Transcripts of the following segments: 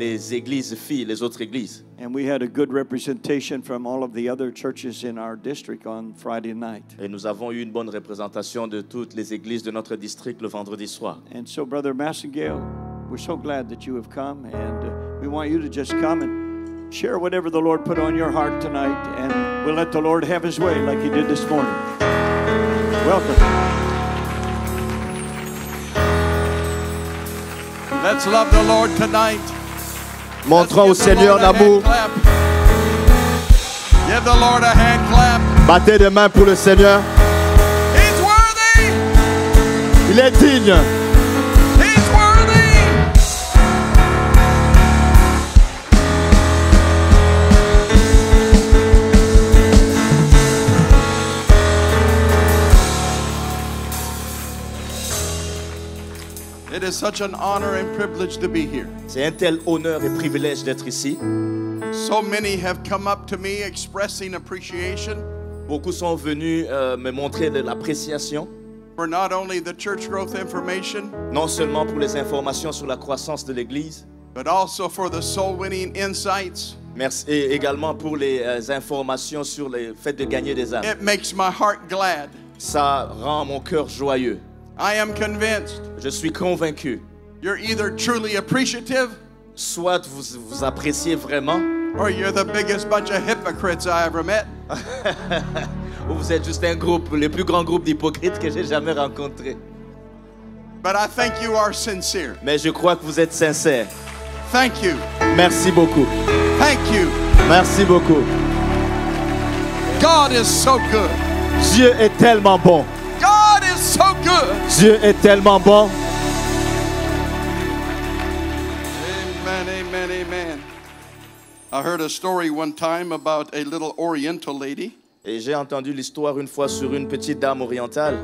les églises filles, les autres églises. And we had a good representation from all of the other churches in our district on Friday night. Et nous avons eu une bonne représentation de toutes les églises de notre district le vendredi soir. And so, Brother Massengale, we're so glad that you have come, and we want you to just come and share whatever the Lord put on your heart tonight, and we'll let the Lord have His way like He did this morning. Welcome. Let's love the Lord tonight. Montrons au Seigneur l'amour. Give the Lord a hand clap. Battez des mains pour le Seigneur. He's worthy. Il est digne. He's worthy. It is such an honor and privilege to be here. C'est un tel honneur et privilège d'être ici. So many have come up to me expressing appreciation Beaucoup sont venus me montrer de l'appréciation, for not only the church growth information, non seulement pour les informations sur la croissance de l'Église, but also for the soul winning insights. merci, et également pour les informations sur le fait de gagner des âmes. It makes my heart glad. Ça rend mon cœur joyeux. I am convinced Je suis convaincu, you're either truly appreciative soit vous appréciez vraiment, or you're the biggest bunch of hypocrites I ever met. ou vous êtes juste un groupe, le plus grand groupe d'hypocrites que j'ai jamais rencontré. But I think you are sincere. Mais je crois que vous êtes sincères. Thank you. Merci beaucoup. Thank you. Merci beaucoup. God is so good. Dieu est tellement bon. God is so good. Dieu est tellement bon. Amen, amen, amen. I heard a story one time about a little Oriental lady Et j'ai entendu l'histoire une fois sur une petite dame orientale.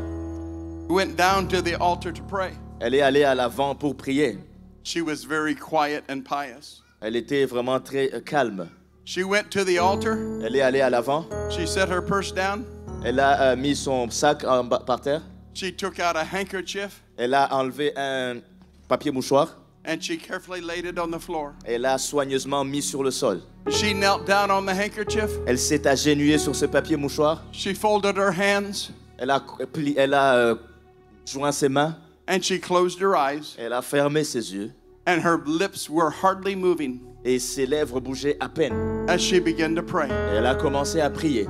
who went down to the altar to pray. Elle est allée à l'avant pour prier. She was very quiet and pious. Elle était vraiment très calme. She went to the altar. Elle est allée à l'avant. She set her purse down. Elle a mis son sac par terre. She took out a handkerchief Elle a enlevé un papier mouchoir. and she carefully laid it on the floor. Elle l'a soigneusement mis sur le sol. She knelt down on the handkerchief. Elle s'est agenouillée sur ce papier mouchoir. She folded her hands Elle a joint ses mains. and she closed her eyes, Elle a fermé ses yeux. and her lips were hardly moving Et ses lèvres bougeaient à peine. as she began to pray. Et elle a commencé à prier.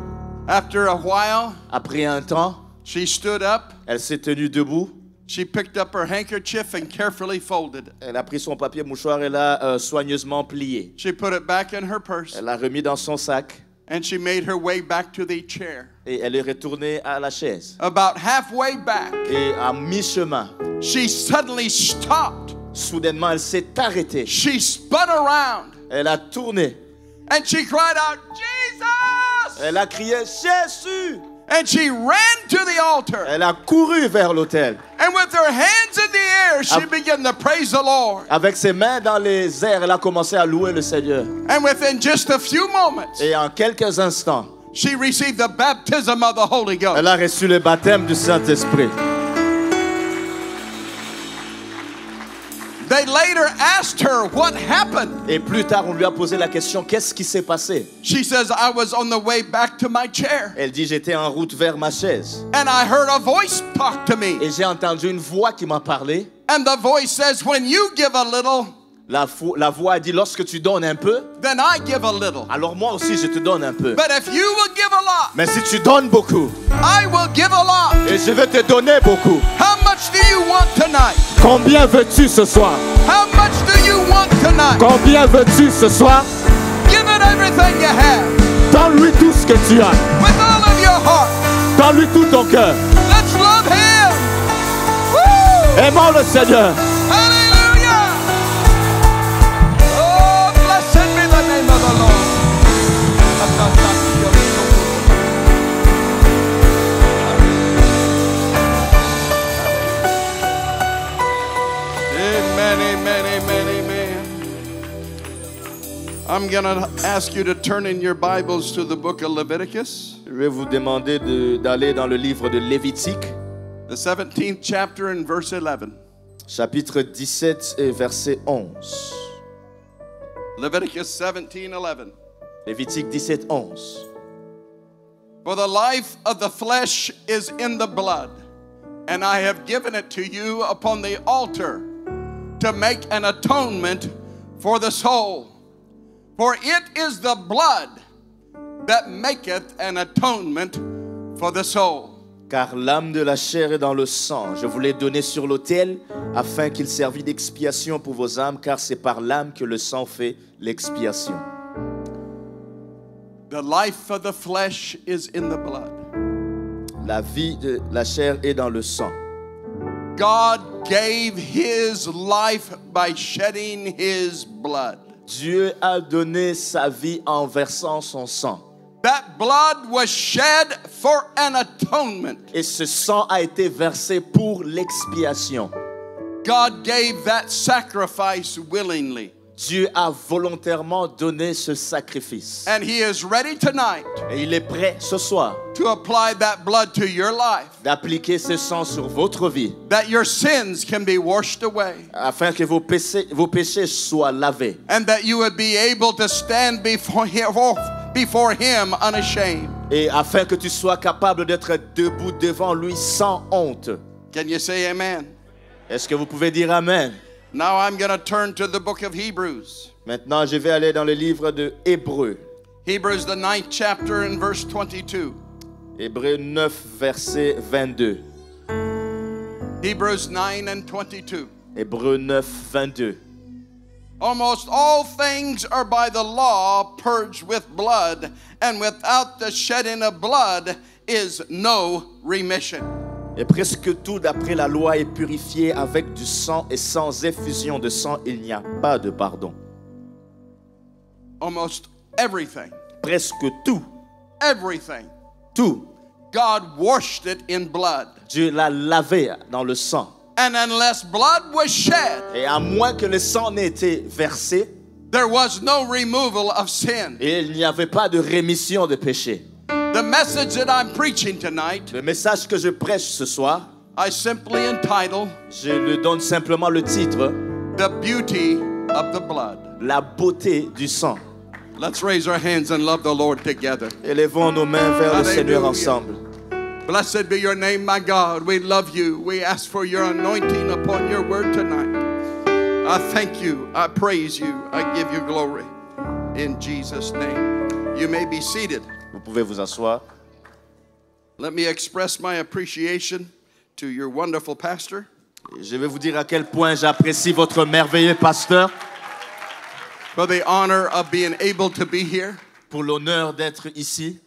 After a while, Après un temps, she stood up. elle s'est tenue debout. She picked up her handkerchief and carefully folded it. Elle a pris son papier mouchoir et l'a soigneusement plié. She put it back in her purse, Elle l'a remis dans son sac. and she made her way back to the chair. Et elle est retournée à la chaise. About halfway back, Et à mi-chemin, she suddenly stopped. soudainement, elle s'est arrêtée. She spun around, Elle a tourné. and she cried out, "Jesus!" Elle a crié Jésus. And she ran to the altar. Elle a couru vers l'autel. And with her hands in the air, she began to praise the Lord. Avec ses mains dans les airs, elle a commencé à louer le Seigneur. And within just a few moments, Et en quelques instants, she received the baptism of the Holy Ghost. elle a reçu le baptême du Saint-Esprit. They later asked her what happened. Et plus tard, on lui a posé la question, qu'est-ce qui s'est passé? She says, "I was on the way back to my chair, Elle dit, j'étais en route vers ma chaise. and I heard a voice talk to me. Et j'ai entendu une voix qui m'a parlé. And the voice says, when you give a little, La voix a dit, lorsque tu donnes un peu, then I give a little. alors moi aussi je te donne un peu. But if you will give a lot, Mais si tu donnes beaucoup, I will give a lot." et je vais te donner beaucoup. How much do you want tonight? Combien veux-tu ce soir? How much do you want tonight? Combien veux-tu ce soir? Give it everything you have. Donne-lui tout ce que tu as. With all of your heart. Donne-lui tout ton cœur. Let's love Him. Woo! Aimons le Seigneur. Hallelujah. Oh, blessed be the name of the Lord. Amen, amen, amen, amen. I'm going to ask you to turn in your Bibles to the book of Leviticus, Je vais vous demander d'aller dans le livre de Lévitique, the 17th chapter and verse 11. chapitre 17 et verset 11. Leviticus 17:11. Lévitique 17, 11. For the life of the flesh is in the blood, and I have given it to you upon the altar to make an atonement for the soul. For it is the blood that maketh an atonement for the soul. Car l'âme de la chair est dans le sang. Je vous l'ai donné sur l'autel afin qu'il servît d'expiation pour vos âmes, car c'est par l'âme que le sang fait l'expiation. The life of the flesh is in the blood. La vie de la chair est dans le sang. God gave his life by shedding his blood. Dieu a donné sa vie en versant son sang. That blood was shed for an atonement. Et ce sang a été versé pour l'expiation. God gave that sacrifice willingly. Dieu a volontairement donné ce sacrifice. And he is ready tonight Et il est prêt ce soir to apply that blood to your life, d'appliquer ce sang sur votre vie that your sins can be washed away, afin que vos péchés soient lavés and that you would be able to stand before him unashamed. et afin que tu sois capable d'être debout devant lui sans honte. Can you say amen? Est-ce que vous pouvez dire Amen? Now I'm going to turn to the book of Hebrews. Maintenant, je vais aller dans le livre de Hébreux. Hebrews, the 9th chapter, and verse 22. Hébreux 9, verset 22. Hebrews 9 and 22. Hébreux 9, 22. Almost all things are by the law purged with blood, and without the shedding of blood is no remission. Et presque tout d'après la loi est purifié avec du sang, et sans effusion de sang, il n'y a pas de pardon. Almost everything, Presque tout, tout, God washed it in blood. Dieu l'a lavé dans le sang. And unless blood was shed, Et à moins que le sang n'ait été versé, there was no removal of sin. et il n'y avait pas de rémission de péché. The message that I'm preaching tonight, Le message que je prêche ce soir, I simply entitle je lui donne simplement le titre, The Beauty of the Blood. La beauté du sang. Let's raise our hands and love the Lord together. Élevons nos mains vers le Seigneur Alléluia. ensemble. Blessed be your name, my God. We love you. We ask for your anointing upon your word tonight. I thank you. I praise you. I give you glory. In Jesus' name. You may be seated. Vous pouvez vous asseoir. Let me express my appreciation to your wonderful pastor. Je vais vous dire à quel point j'apprécie votre merveilleux pasteur For the honor of being able to be here. pour l'honneur d'être ici.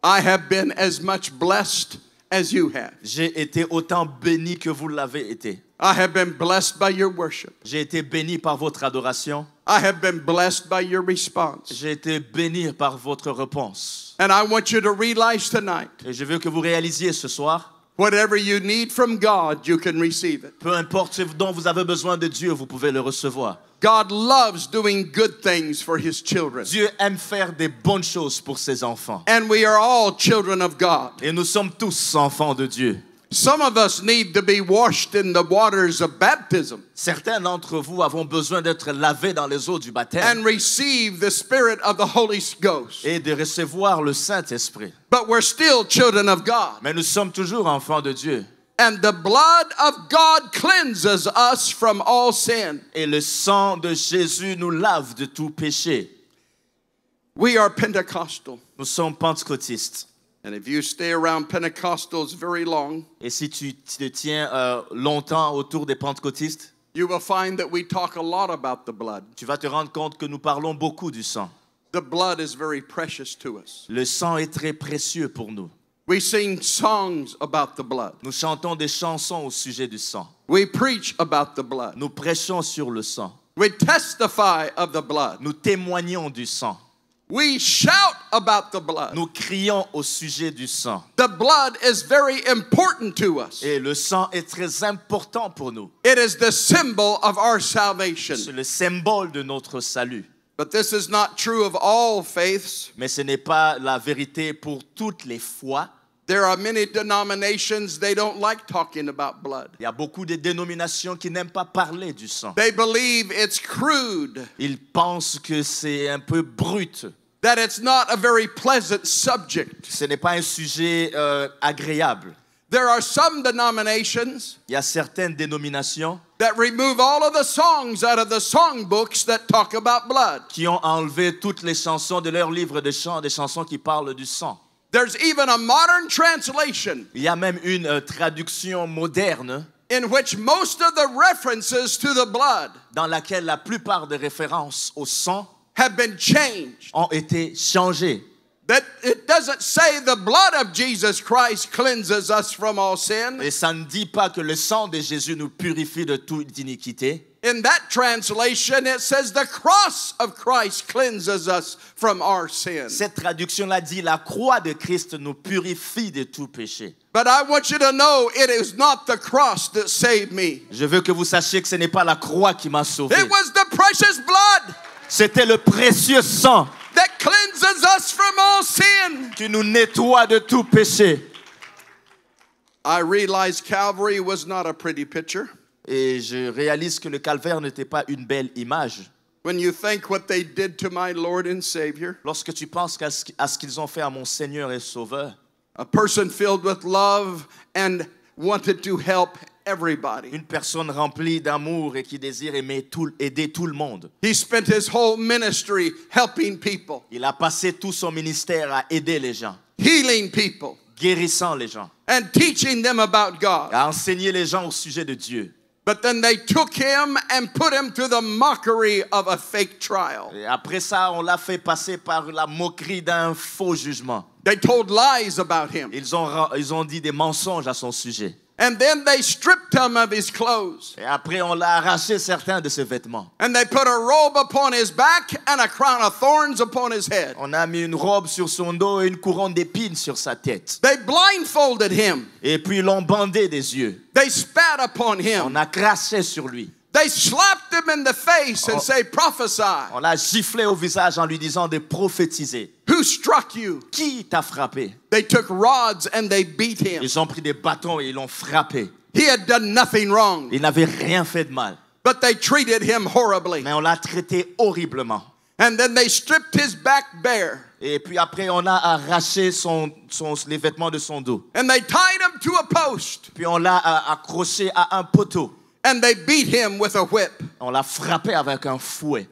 I have been as much blessed as you have. J'ai été autant béni que vous l'avez été. I have been blessed by your worship. J'ai été béni par votre adoration. I have been blessed by your response. J'ai été béni par votre réponse. And I want you to realize tonight, Et je veux que vous réalisiez ce soir, whatever you need from God, you can receive it. peu importe ce dont vous avez besoin de Dieu, vous pouvez le recevoir. God loves doing good things for his children. Dieu aime faire des bonnes choses pour ses enfants. And we are all children of God. Et nous sommes tous enfants de Dieu. Some of us need to be washed in the waters of baptism Certains d'entre vous avons besoin d'être lavés dans les eaux du baptême and receive the Spirit of the Holy Ghost. et de recevoir le Saint-Esprit. But we're still children of God. Mais nous sommes toujours enfants de Dieu. And the blood of God cleanses us from all sin. Et le sang de Jésus nous lave de tout péché. We are Pentecostal. Nous sommes pentecôtistes. And if you stay around Pentecostals very long, Et si tu te tiens longtemps autour des pentecôtistes, you will find that we talk a lot about the blood. tu vas te rendre compte que nous parlons beaucoup du sang. The blood is very precious to us. Le sang est très précieux pour nous. We sing songs about the blood. Nous chantons des chansons au sujet du sang. We preach about the blood. Nous prêchons sur le sang. We testify of the blood. Nous témoignons du sang. We shout about the blood. Nous crions au sujet du sang. The blood is very important to us. Et le sang est très important pour nous. It is the symbol of our salvation. C'est le symbole de notre salut. But this is not true of all faiths. Mais ce n'est pas la vérité pour toutes les foi. There are many denominations, they don't like talking about blood. Il y a beaucoup de dénominations qui n'aiment pas parler du sang. They believe it's crude, Ils pensent que c'est un peu brut. that it's not a very pleasant subject. Ce n'est pas un sujet agréable. There are some denominations Il y a certaines dénominations that remove all of the songs out of the songbooks that talk about blood. qui ont enlevé toutes les chansons de leur livre de chants, des chansons qui parlent du sang. There's even a modern translation Il y a même une traduction moderne in which most of the references to the blood dans laquelle la plupart des références au sang have been changed. ont été changées. That it doesn't say the blood of Jesus Christ cleanses us from all sin. Et ça ne dit pas que le sang de Jésus nous purifie de toute iniquité. In that translation, it says the cross of Christ cleanses us from our sin. Cette traduction-là dit la croix de Christ nous purifie de tout péché. But I want you to know it is not the cross that saved me. Je veux que vous sachiez que ce n'est pas la croix qui m'a sauvé. It was the precious blood C'était le précieux sang that cleanses us from all sin. qui nous nettoie de tout péché. I realized Calvary was not a pretty picture. Et je réalise que le calvaire n'était pas une belle image. When you think what they did to my Lord and Savior, Lorsque tu penses à ce qu'ils ont fait à mon Seigneur et Sauveur, a person filled with love and wanted to help everybody. une personne remplie d'amour et qui désire aider tout le monde. He spent his whole ministry helping people, Il a passé tout son ministère à aider les gens, healing people, guérissant les gens, and teaching them about God. à enseigner les gens au sujet de Dieu. But then they took him and put him to the mockery of a fake trial. Et après ça, on l'a fait passer par la moquerie d'un faux jugement. They told lies about him. Ils ont dit des mensonges à son sujet. And then they stripped him of his clothes. Et après, on l'a arraché certains de ses vêtements. And they put a robe upon his back and a crown of thorns upon his head. On a mis une robe sur son dos et une couronne d'épines sur sa tête. They blindfolded him. Et puis, ils l'ont bandé des yeux. They spat upon On him. a craché sur lui. They slapped him in the face and say, prophesy. On l'a giflé au visage en lui disant de prophétiser. Who struck you? Qui t'a frappé? They took rods and they beat him. Ils ont pris des bâtons et ils l'ont frappé. He had done nothing wrong, Il n'avait rien fait de mal. but they treated him horribly. Mais on l'a traité horriblement. And then they stripped his back bare. Et puis après, on a arraché les vêtements de son dos. And they tied him to a post. Puis on l'a accroché à un poteau. And they beat him with a whip. On l'a frappé avec un fouet.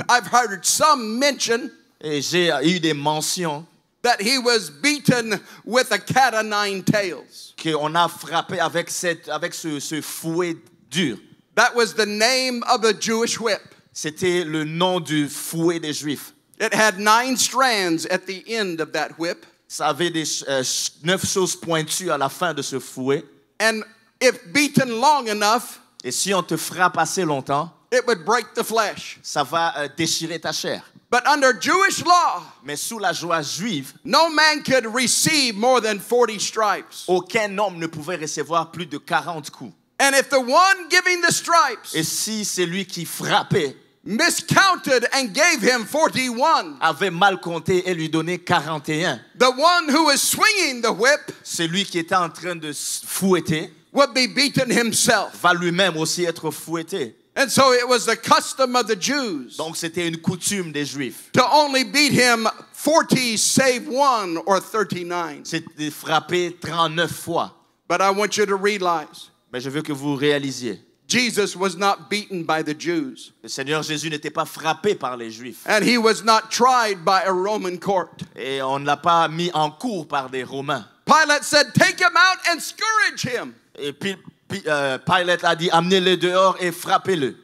I've heard some mention Et j'ai eu des mentions that he was beaten with a cat o' nine tails. qu'on a frappé avec ce fouet dur. That was the name of the Jewish whip. C'était le nom du fouet des Juifs. It had 9 strands at the end of that whip. Ça avait 9 choses pointues à la fin de ce fouet. And if beaten long enough, Et si on te frappe assez longtemps, it would break the flesh. ça va déchirer ta chair. But under Jewish law, Mais sous la loi juive, no man could receive more than 40 stripes. aucun homme ne pouvait recevoir plus de 40 coups. And if the one giving the stripes Et si celui qui frappait miscounted and gave him 41, avait mal compté et lui donnait 41, the one who is swinging the whip celui qui était en train de fouetter would be beaten himself. va lui-même aussi être fouetté. And so it was the custom of the Jews Donc c'était une coutume des Juifs. to only beat him 40 save 1 or 39. C'est de frapper 39 fois. But I want you to realize Mais je veux que vous réalisiez. Jesus was not beaten by the Jews. Le Seigneur Jésus n'était pas frappé par les Juifs. And he was not tried by a Roman court. Et on ne l'a pas mis en cours par des Romains. Pilate said, take him out and scourge him. Et puis Pilate a dit, amenez-le dehors et frappez-le.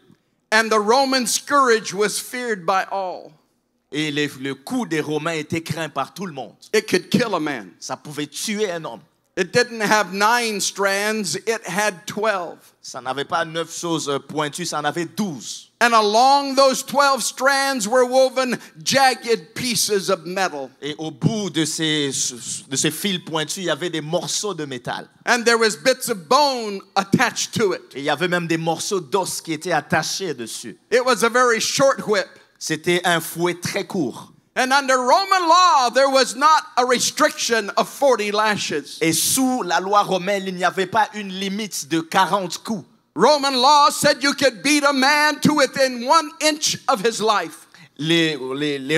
And the Roman scourge was feared by all. Et le coup des Romains était craint par tout le monde. It could kill a man. Ça pouvait tuer un homme. It didn't have 9 strands, it had 12. Ça n'avait pas 9 choses pointues, ça en avait 12. And along those 12 strands were woven jagged pieces of metal. Et au bout de ces fils pointus, il y avait des morceaux de métal. And there was bits of bone attached to it. Et il y avait même des morceaux d'os qui étaient attachés dessus. It was a very short whip. C'était un fouet très court. And under Roman law, there was not a restriction of 40 lashes. Et sous la loi romaine, il n'y avait pas une limite de 40 coups. Roman law said you could beat a man to within 1 inch of his life. Les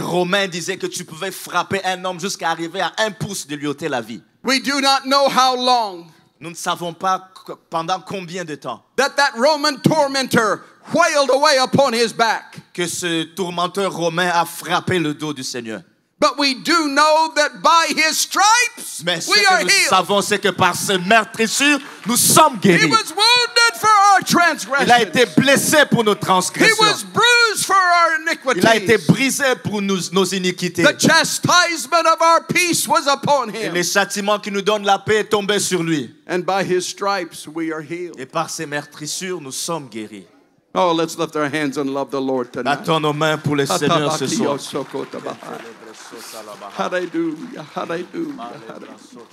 Romains disaient que tu pouvais frapper un homme jusqu'à arriver à 1 pouce de lui ôter la vie. We do not know how long Nous ne savons pas pendant combien de temps that Roman tormentor wailed away upon his back. que ce tourmenteur romain a frappé le dos du Seigneur. But we do know that by his stripes Mais ce we que are nous healed. savons, c'est que par ses meurtrissures, nous sommes He guéris. was wounded for our Il a transgressions. été blessé pour nos He transgressions. was bruised for our Il a été iniquities. brisé pour nos iniquités. The chastisement of our peace was upon Et him. les châtiments qui nous donnent la paix est tombé sur lui. And by his stripes we are healed. Et par ses meurtrissures, nous sommes guéris. Oh, let's lift our hands and love the Lord tonight. Battons nos mains pour le Seigneur ce soir. Hallelujah, hallelujah, hallelujah.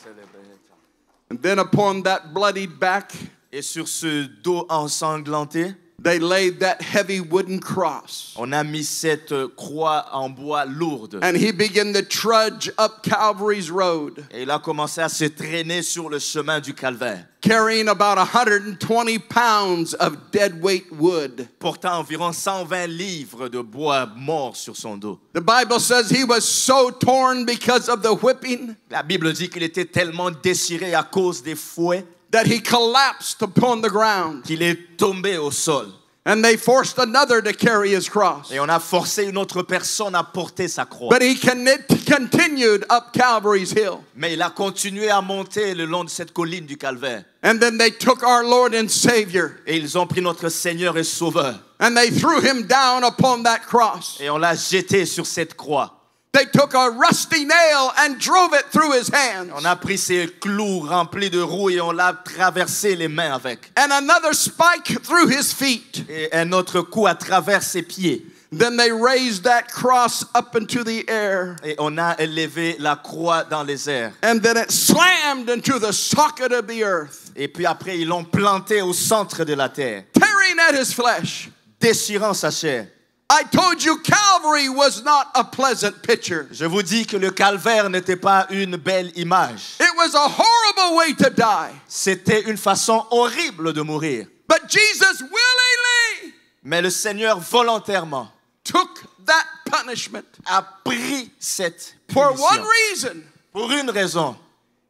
And then upon that bloodied back, Et sur ce dos ensanglanté, they laid that heavy wooden cross. on a mis cette croix en bois lourde. And he began to trudge up Calvary's road, Et il a commencé à se traîner sur le chemin du calvaire, carrying about 120 pounds of dead weight wood. portant environ 120 livres de bois mort sur son dos. The Bible says he was so torn because of the whipping La Bible dit qu'il était tellement déchiré à cause des fouets that he collapsed upon the ground. qu'il est tombé au sol. And they forced another to carry his cross. Et on a forcé une autre personne à porter sa croix. But he continued up Calvary's hill. Mais il a continué à monter le long de cette colline du calvaire. And then they took our Lord and Savior Et ils ont pris notre Seigneur et Sauveur. and they threw him down upon that cross. Et on l'a jeté sur cette croix. They took a rusty nail and drove it through his hands. On a pris ces clous remplis de roues et on l'a traversé les mains avec. And another spike through his feet. Et un autre coup à travers ses pieds. Then they raised that cross up into the air. Et on a élevé la croix dans les airs. And then it slammed into the socket of the earth, Et puis après, ils l'ont planté au centre de la terre, tearing at his flesh. déchirant sa chair. I told you Calvary was not a pleasant picture. Je vous dis que le calvaire n'était pas une belle image. It was a horrible way to die. C'était une façon horrible de mourir. But Jesus willingly Mais le Seigneur volontairement took that punishment a pris cette for punition. one reason. Pour une raison,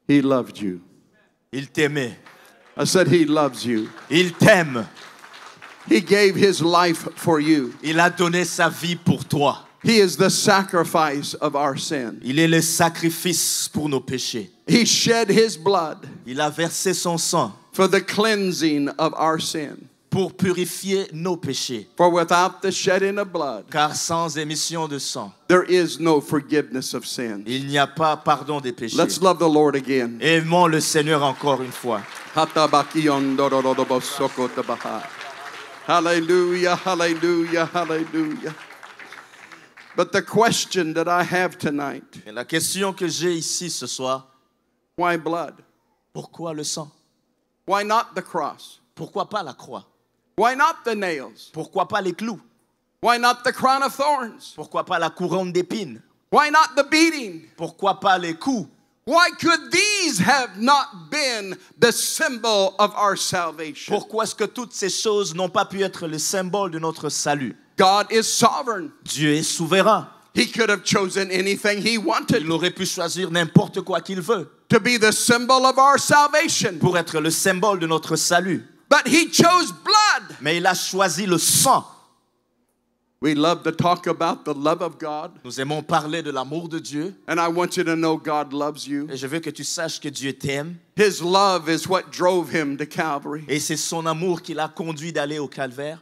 He loved you. il t'aimait. I said he loves you. Il t'aime. He gave his life for you. Il a donné sa vie pour toi. He is the sacrifice of our sin. Il est le sacrifice pour nos péchés. He shed his blood Il a versé son sang for the cleansing of our sin. pour purifier nos péchés. For without the shedding of blood, Car sans émission de sang, there is no forgiveness of sin. il n'y a pas pardon des péchés. Let's love the Lord again. Aimons le Seigneur encore une fois. Hallelujah, hallelujah, hallelujah. But the question that I have tonight, Et la question que j'ai ici ce soir, why blood? pourquoi le sang? Why not the cross? Pourquoi pas la croix? Why not the nails? Pourquoi pas les clous? Why not the crown of thorns? Pourquoi pas la couronne d'épines? Why not the beating? Pourquoi pas les coups? Why could these have not been the symbol of our salvation? Pourquoi est-ce que toutes ces choses n'ont pas pu être le symbole de notre salut? God is sovereign. Dieu est souverain. He could have chosen anything he wanted Il aurait pu choisir n'importe quoi qu'il veut to be the symbol of our salvation. pour être le symbole de notre salut. But he chose blood. Mais il a choisi le sang. We love to talk about the love of God. Nous aimons parler de l'amour de Dieu. And I want you to know God loves you. Et je veux que tu saches que Dieu t'aime. His love is what drove him to Calvary. Et c'est son amour qui l'a conduit d'aller au calvaire.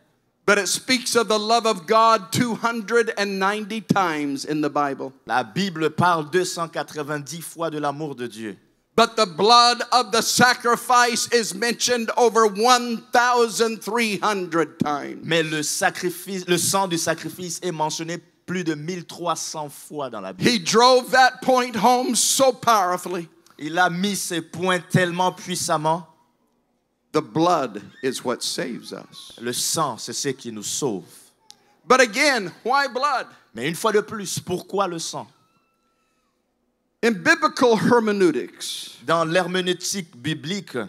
But it speaks of the love of God 290 times in the Bible. La Bible parle 290 fois de l'amour de Dieu. But the blood of the sacrifice is mentioned over 1,300 times. Mais le sang du sacrifice est mentionné plus de 1300 fois dans la Bible. He drove that point home so powerfully. Il a mis ses points tellement puissamment. The blood is what saves us. Le sang, c'est ce qui nous sauve. But again, why blood? Mais une fois de plus, pourquoi le sang? In biblical hermeneutics, Dans l'herméneutique biblique, the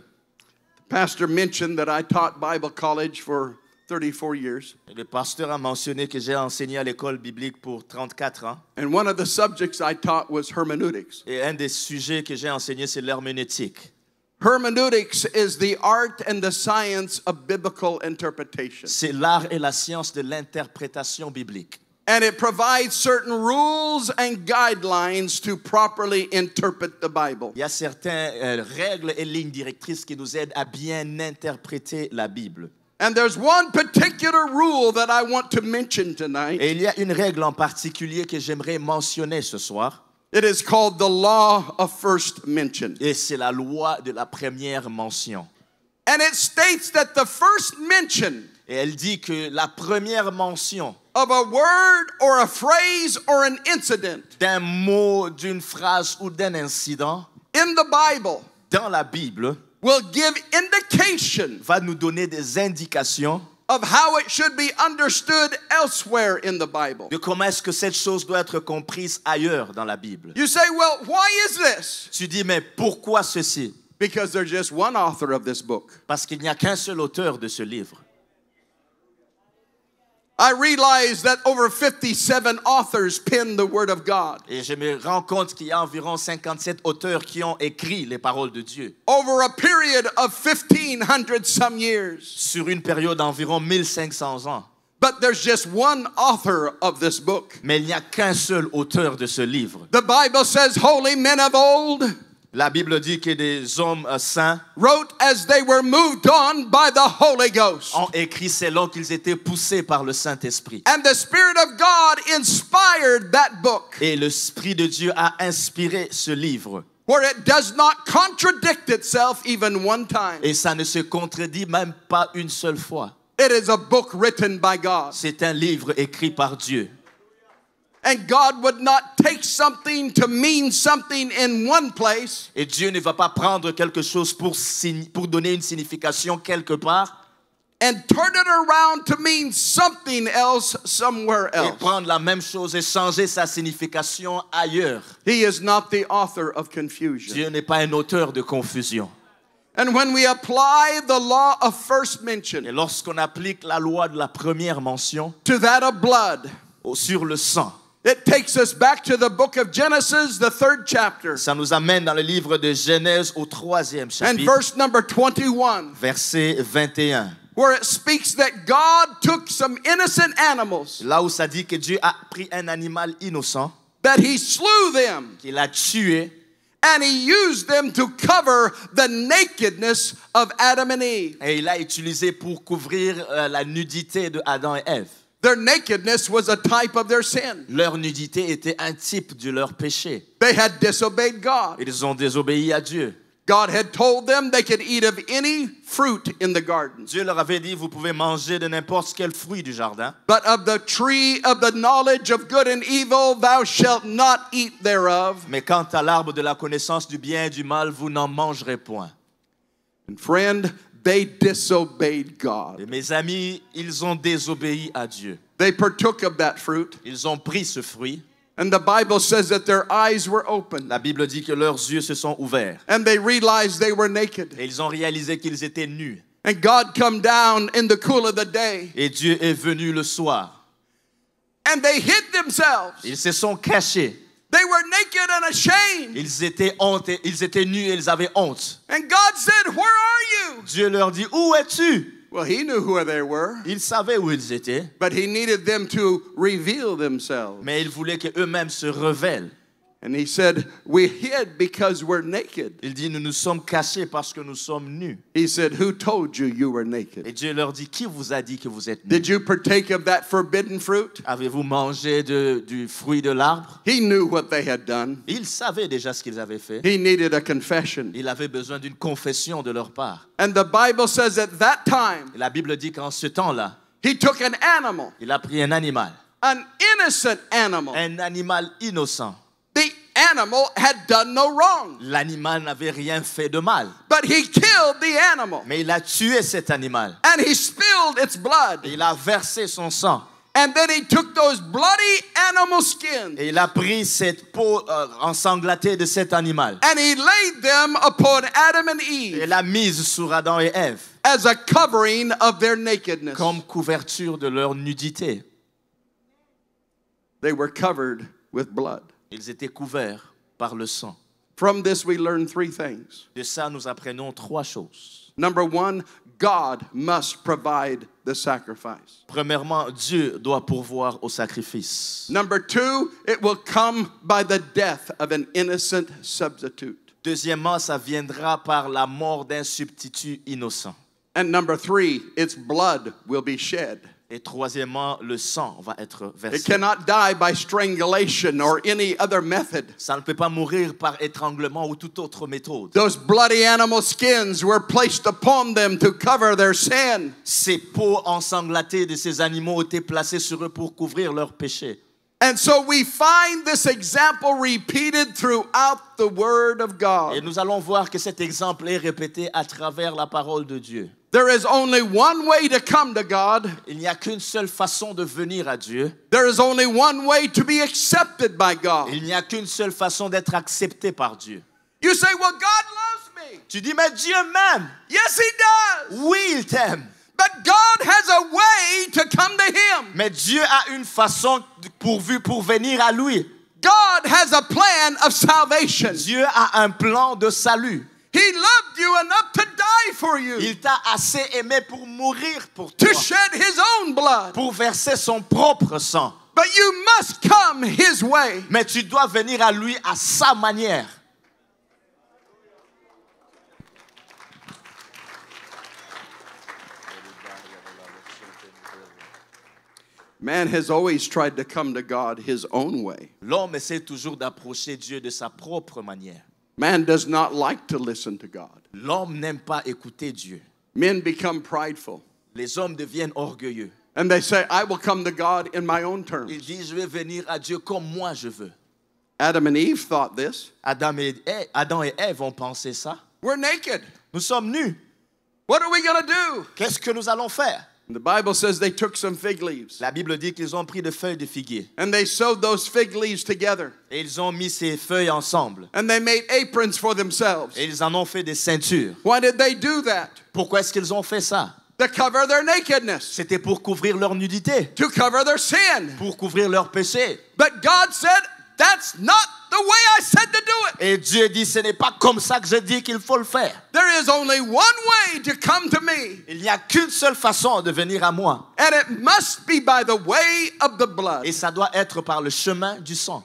pastor mentioned that I taught Bible college for 34 years. le pasteur a mentionné que j'ai enseigné à l'école biblique pour 34 ans. And one of the subjects I taught was hermeneutics. Et un des sujets que j'ai enseigné, c'est l'herméneutique. Hermeneutics is the art and the science of biblical interpretation. C'est l'art et la science de l'interprétation biblique. And it provides certain rules and guidelines to properly interpret the Bible. Il y a certaines règles et lignes directrices qui nous aident à bien interpréter la Bible. And there's one particular rule that I want to mention tonight. Et il y a une règle en particulier que j'aimerais mentionner ce soir. It is called the law of first mention. Et c'est la loi de la première mention. And it states that the first mention Et elle dit que la première mention of a word or a phrase or an incident d'un mot, d'une phrase ou d'un incident in the Bible dans la Bible will give indication va nous donner des indications of how it should be understood elsewhere in the Bible. de comment est-ce que cette chose doit être comprise ailleurs dans la Bible. You say, well, why is this? Tu dis, mais pourquoi ceci? Because there's just one author of this book. Parce qu'il n'y a qu'un seul auteur de ce livre. I realize that over 57 authors penned the Word of God. Et je me rends compte qu'il y a environ 57 auteurs qui ont écrit les paroles de Dieu Over a period of 1,500 some years. sur une période d'environ 1500 ans. But there's just one author of this book. Mais il n'y a qu'un seul auteur de ce livre. The Bible says holy men of old La Bible dit que des hommes saints wrote as they were moved on by the Holy Ghost. ont écrit selon qu'ils étaient poussés par le Saint-Esprit. And the Spirit of God inspired that book, Et l'Esprit de Dieu a inspiré ce livre. where it does not contradict itself even one time. Et ça ne se contredit même pas une seule fois. It is a book written by God. C'est un livre écrit par Dieu. And God would not take something to mean something in one place Et Dieu ne va pas prendre quelque chose pour donner une signification quelque part and turn it around to mean something else somewhere et else. prendre la même chose et changer sa signification ailleurs. He is not the author of confusion. Dieu n'est pas un auteur de confusion. And when we apply the law of first Et mention lorsqu'on applique la loi de la première mention to that of blood, sur le sang, it takes us back to the book of Genesis, the 3rd chapter, ça nous amène dans le livre de Genèse au 3e and chapitre, verse number 21, verset 21. where it speaks that God took some innocent animals, Là où ça dit que Dieu a pris un animal innocent, that he slew them, qu'il a tué, and he used them to cover the nakedness of Adam and Eve. et il l'a utilisé pour couvrir la nudité de Adam et Ève. Their nakedness was a type of their sin. Leur nudité était un type de leur péché. They had disobeyed God. Ils ont désobéi à Dieu. God had told them they could eat of any fruit in the garden, Dieu leur avait dit, vous pouvez manger de n'importe quel fruit du jardin, but of the tree of the knowledge of good and evil thou shalt not eat thereof. mais quant à l'arbre de la connaissance du bien et du mal, vous n'en mangerez point. And friend, they disobeyed God. Et mes amis, ils ont désobéi à Dieu. They partook of that fruit, Ils ont pris ce fruit. and the Bible says that their eyes were opened, La Bible dit que leurs yeux se sont ouverts. and they realized they were naked. Et ils ont réalisé qu'ils étaient nus. And God come down in the cool of the day, Et Dieu est venu le soir. and they hid themselves. Ils se sont cachés. They were naked and ashamed. Ils étaient nus et ils avaient honte. And God said, where are you? Dieu leur dit, où es-tu? Well, he knew who they were, Ils savaient où ils étaient, but he needed them to reveal themselves. mais ils voulaient qu'eux-mêmes se révèlent. And he said, we hid because we're naked. Il dit, nous nous sommes cachés parce que nous sommes nus. He said, who told you you were Et naked? Dieu leur dit, qui vous a dit que vous êtes nus? Did you partake of that forbidden fruit? Avez-vous mangé du fruit de l'arbre? He knew what they had done. Ils savaient déjà ce qu'ils avaient fait. He needed a confession. Ils avaient besoin d'une confession de leur part. And the Bible says at that time, Et la Bible dit qu'en ce temps-là, he took an animal, il a pris un animal an innocent animal. innocent. The animal had done no wrong, L'animal n'avait rien fait de mal, but he killed the animal mais il a tué cet animal. and he spilled its blood. Et il a versé son sang. And then he took those bloody animal skins Et il a pris cette peau ensanglantée de cet animal. and he laid them upon Adam and Et Eve l'a mise sur Adam et Ève as a covering of their nakedness. comme couverture de leur nudité. They were covered with blood. Ils étaient couverts par le sang. From this, we learn three things. De ça, nous apprenons trois choses. Number one, God must provide the sacrifice. Premièrement, Dieu doit pourvoir au sacrifice. Number two, it will come by the death of an innocent substitute. Deuxièmement, ça viendra par la mort d'un substitut innocent. And number three, its blood will be shed. Et troisièmement, le sang va être It versé. cannot die by strangulation or any other method. Ça ne peut pas mourir par étranglement ou toute autre méthode. Those bloody animal skins were placed upon them to cover their sin. Ces peaux ensanglantées de ces animaux étaient placées sur eux pour couvrir leurs péchés. And so we find this example repeated throughout the Word of Et God. nous allons voir que cet exemple est répété à travers la parole de Dieu. There is only one way to come to God. Il n'y a qu'une seule façon de venir à Dieu. There is only one way to be accepted by God. Il n'y a qu'une seule façon d'être accepté par Dieu. You say, well, God loves me. Tu dis, mais Dieu m'aime. Yes, He does. Oui, il t'aime. But God has a way to come to Him. Mais Dieu a une façon pour venir à lui. God has a plan of salvation. Dieu a un plan de salut. He loved you enough to die for you, Il t'a assez aimé pour mourir pour toi, to shed His own blood. pour verser son propre sang. But you must come His way. Mais tu dois venir à lui à sa manière. Man has always tried to come to God his own way. L'homme essaie toujours d'approcher Dieu de sa propre manière. Man does not like to listen to God. L'homme n'aime pas écouter Dieu. Men become prideful. Les hommes deviennent orgueilleux. And they say, I will come to God in my own Ils terms. disent, je vais venir à Dieu comme moi je veux. Adam and Eve thought this. Adam et Ève ont pensé ça. We're naked. Nous sommes nus. What are we going to do? Qu'est-ce que nous allons faire? And the Bible says they took some fig leaves La Bible dit qu'ils ont pris des feuilles de figuier. and they sewed those fig leaves together. Et ils ont mis ces feuilles ensemble. And they made aprons for themselves. Et ils en ont fait des ceintures. Why did they do that? Pourquoi est-ce qu'ils ont fait ça? To cover their nakedness, C'était pour couvrir leur nudité, to cover their sin. pour couvrir leur péché. But God said, that's not the way I said to do it. Et Dieu dit, ce n'est pas comme ça que je dis qu'il faut le faire. There is only one way to come to me, Il n'y a qu'une seule façon de venir à moi. and it must be by the way of the blood. Et ça doit être par le chemin du sang.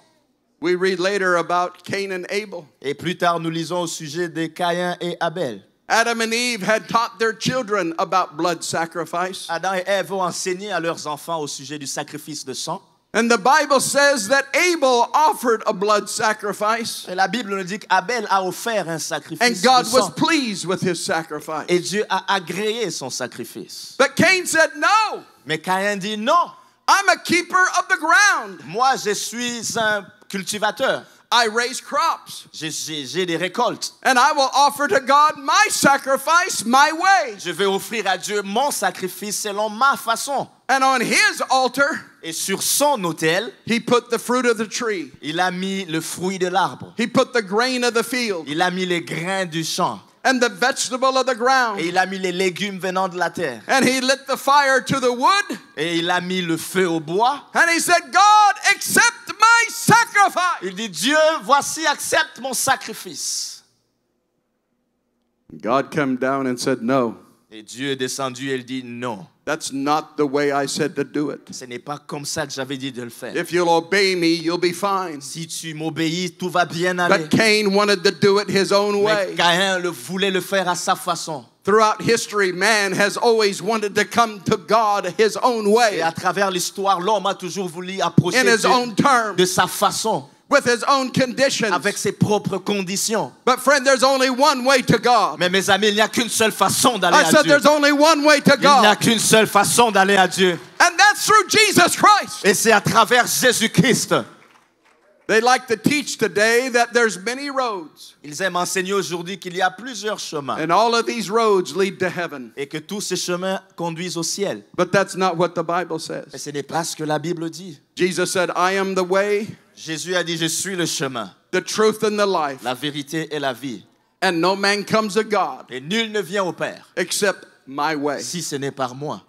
We read later about Cain and Abel. Et plus tard, nous lisons au sujet de Caïn et Abel. Adam and Eve had taught their children about blood sacrifice. Adam et Ève ont enseigné à leurs enfants au sujet du sacrifice de sang. And the Bible says that Abel offered a blood sacrifice, Et la Bible nous dit qu'Abel a offert un sacrifice and de God was sang. pleased with his sacrifice. Et Dieu a agréé son sacrifice. But Cain said, no, Mais Caïn dit non. I'm a keeper of the ground. Moi, je suis un cultivateur. I raise crops, J'ai des récoltes. and I will offer to God my sacrifice my way. Je vais offrir à Dieu mon sacrifice selon ma façon. And on his altar, Et sur son autel, he put the fruit of the tree. il a mis le fruit de l'arbre. He put the grain of the field Il a mis les grains du champ. and the vegetable of the Et ground. il a mis les légumes venant de la terre. And he lit the fire to the wood. Et il a mis le feu au bois. And he said, God, accept my sacrifice. Il dit, Dieu, voici, accepte mon sacrifice. God came down and said, no, Et Dieu est descendu et il dit, non, that's not the way I said to do it. ce n'est pas comme ça que j'avais dit de le faire. If you'll obey me, you'll be fine. Si tu m'obéis, tout va bien aller. But Cain wanted to do it his own Mais way. Caïn voulait le faire à sa façon. Throughout history, man has always wanted to come to God his own Et way, à travers l'histoire, l'homme a toujours voulu approcher in his own Dieu terms, de sa façon, with his own conditions. avec ses propres conditions. But friend, there's only one way to God. Mais mes amis, il n'y a qu'une seule façon d'aller I à said Dieu. there's only one way to Il n'y a God. qu'une seule façon d'aller à Dieu. And that's through Jesus Christ. Et c'est à travers Jésus-Christ. They like to teach today that there's many roads, Ils aiment enseigner aujourd'hui qu'il y a plusieurs chemins and all of these roads lead to heaven. et que tous ces chemins conduisent au ciel. But that's not what the Bible Mais says. ce n'est pas ce que la Bible dit. Jesus said, I am the way, Jésus a dit, je suis le chemin, the truth, and the life. la vérité et la vie. And no man comes to God Et nul ne vient au Père except my way. si ce n'est par moi.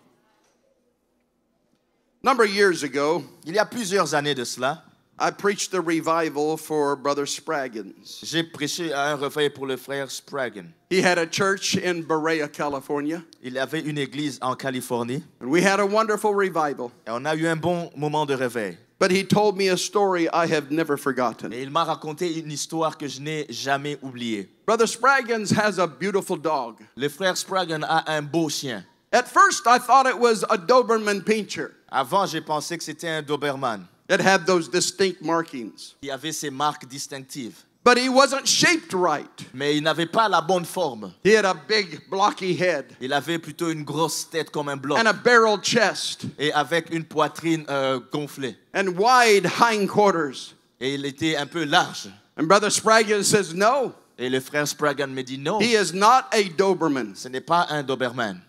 Number of years ago, Il y a plusieurs années de cela, I preached a revival for Brother Spraggins. j'ai prêché à un réveil pour le frère Spraggin. He had a church in Berea, California, Il avait une église en Californie and we had a wonderful revival. et on a eu un bon moment de réveil. But he told me a story I have never forgotten. Et il m'a raconté une histoire que je n'ai jamais oubliée. Brother Spraggins has a beautiful dog. Le frère Spraggin a un beau chien. At first, I thought it was a Doberman Pinscher. Avant, j'ai pensé que c'était un Doberman It had those distinct markings. qui avait ses marques distinctives. But he wasn't shaped right. Mais il n'avait pas la bonne forme. He had a big, blocky head Il avait plutôt une grosse tête comme un bloc and a barrel chest et avec une poitrine gonflée. and wide hindquarters. Et il était un peu large. And Brother Spraggins says, no, Et le frère Spraggin me dit non, he is not a Doberman. ce n'est pas un Doberman.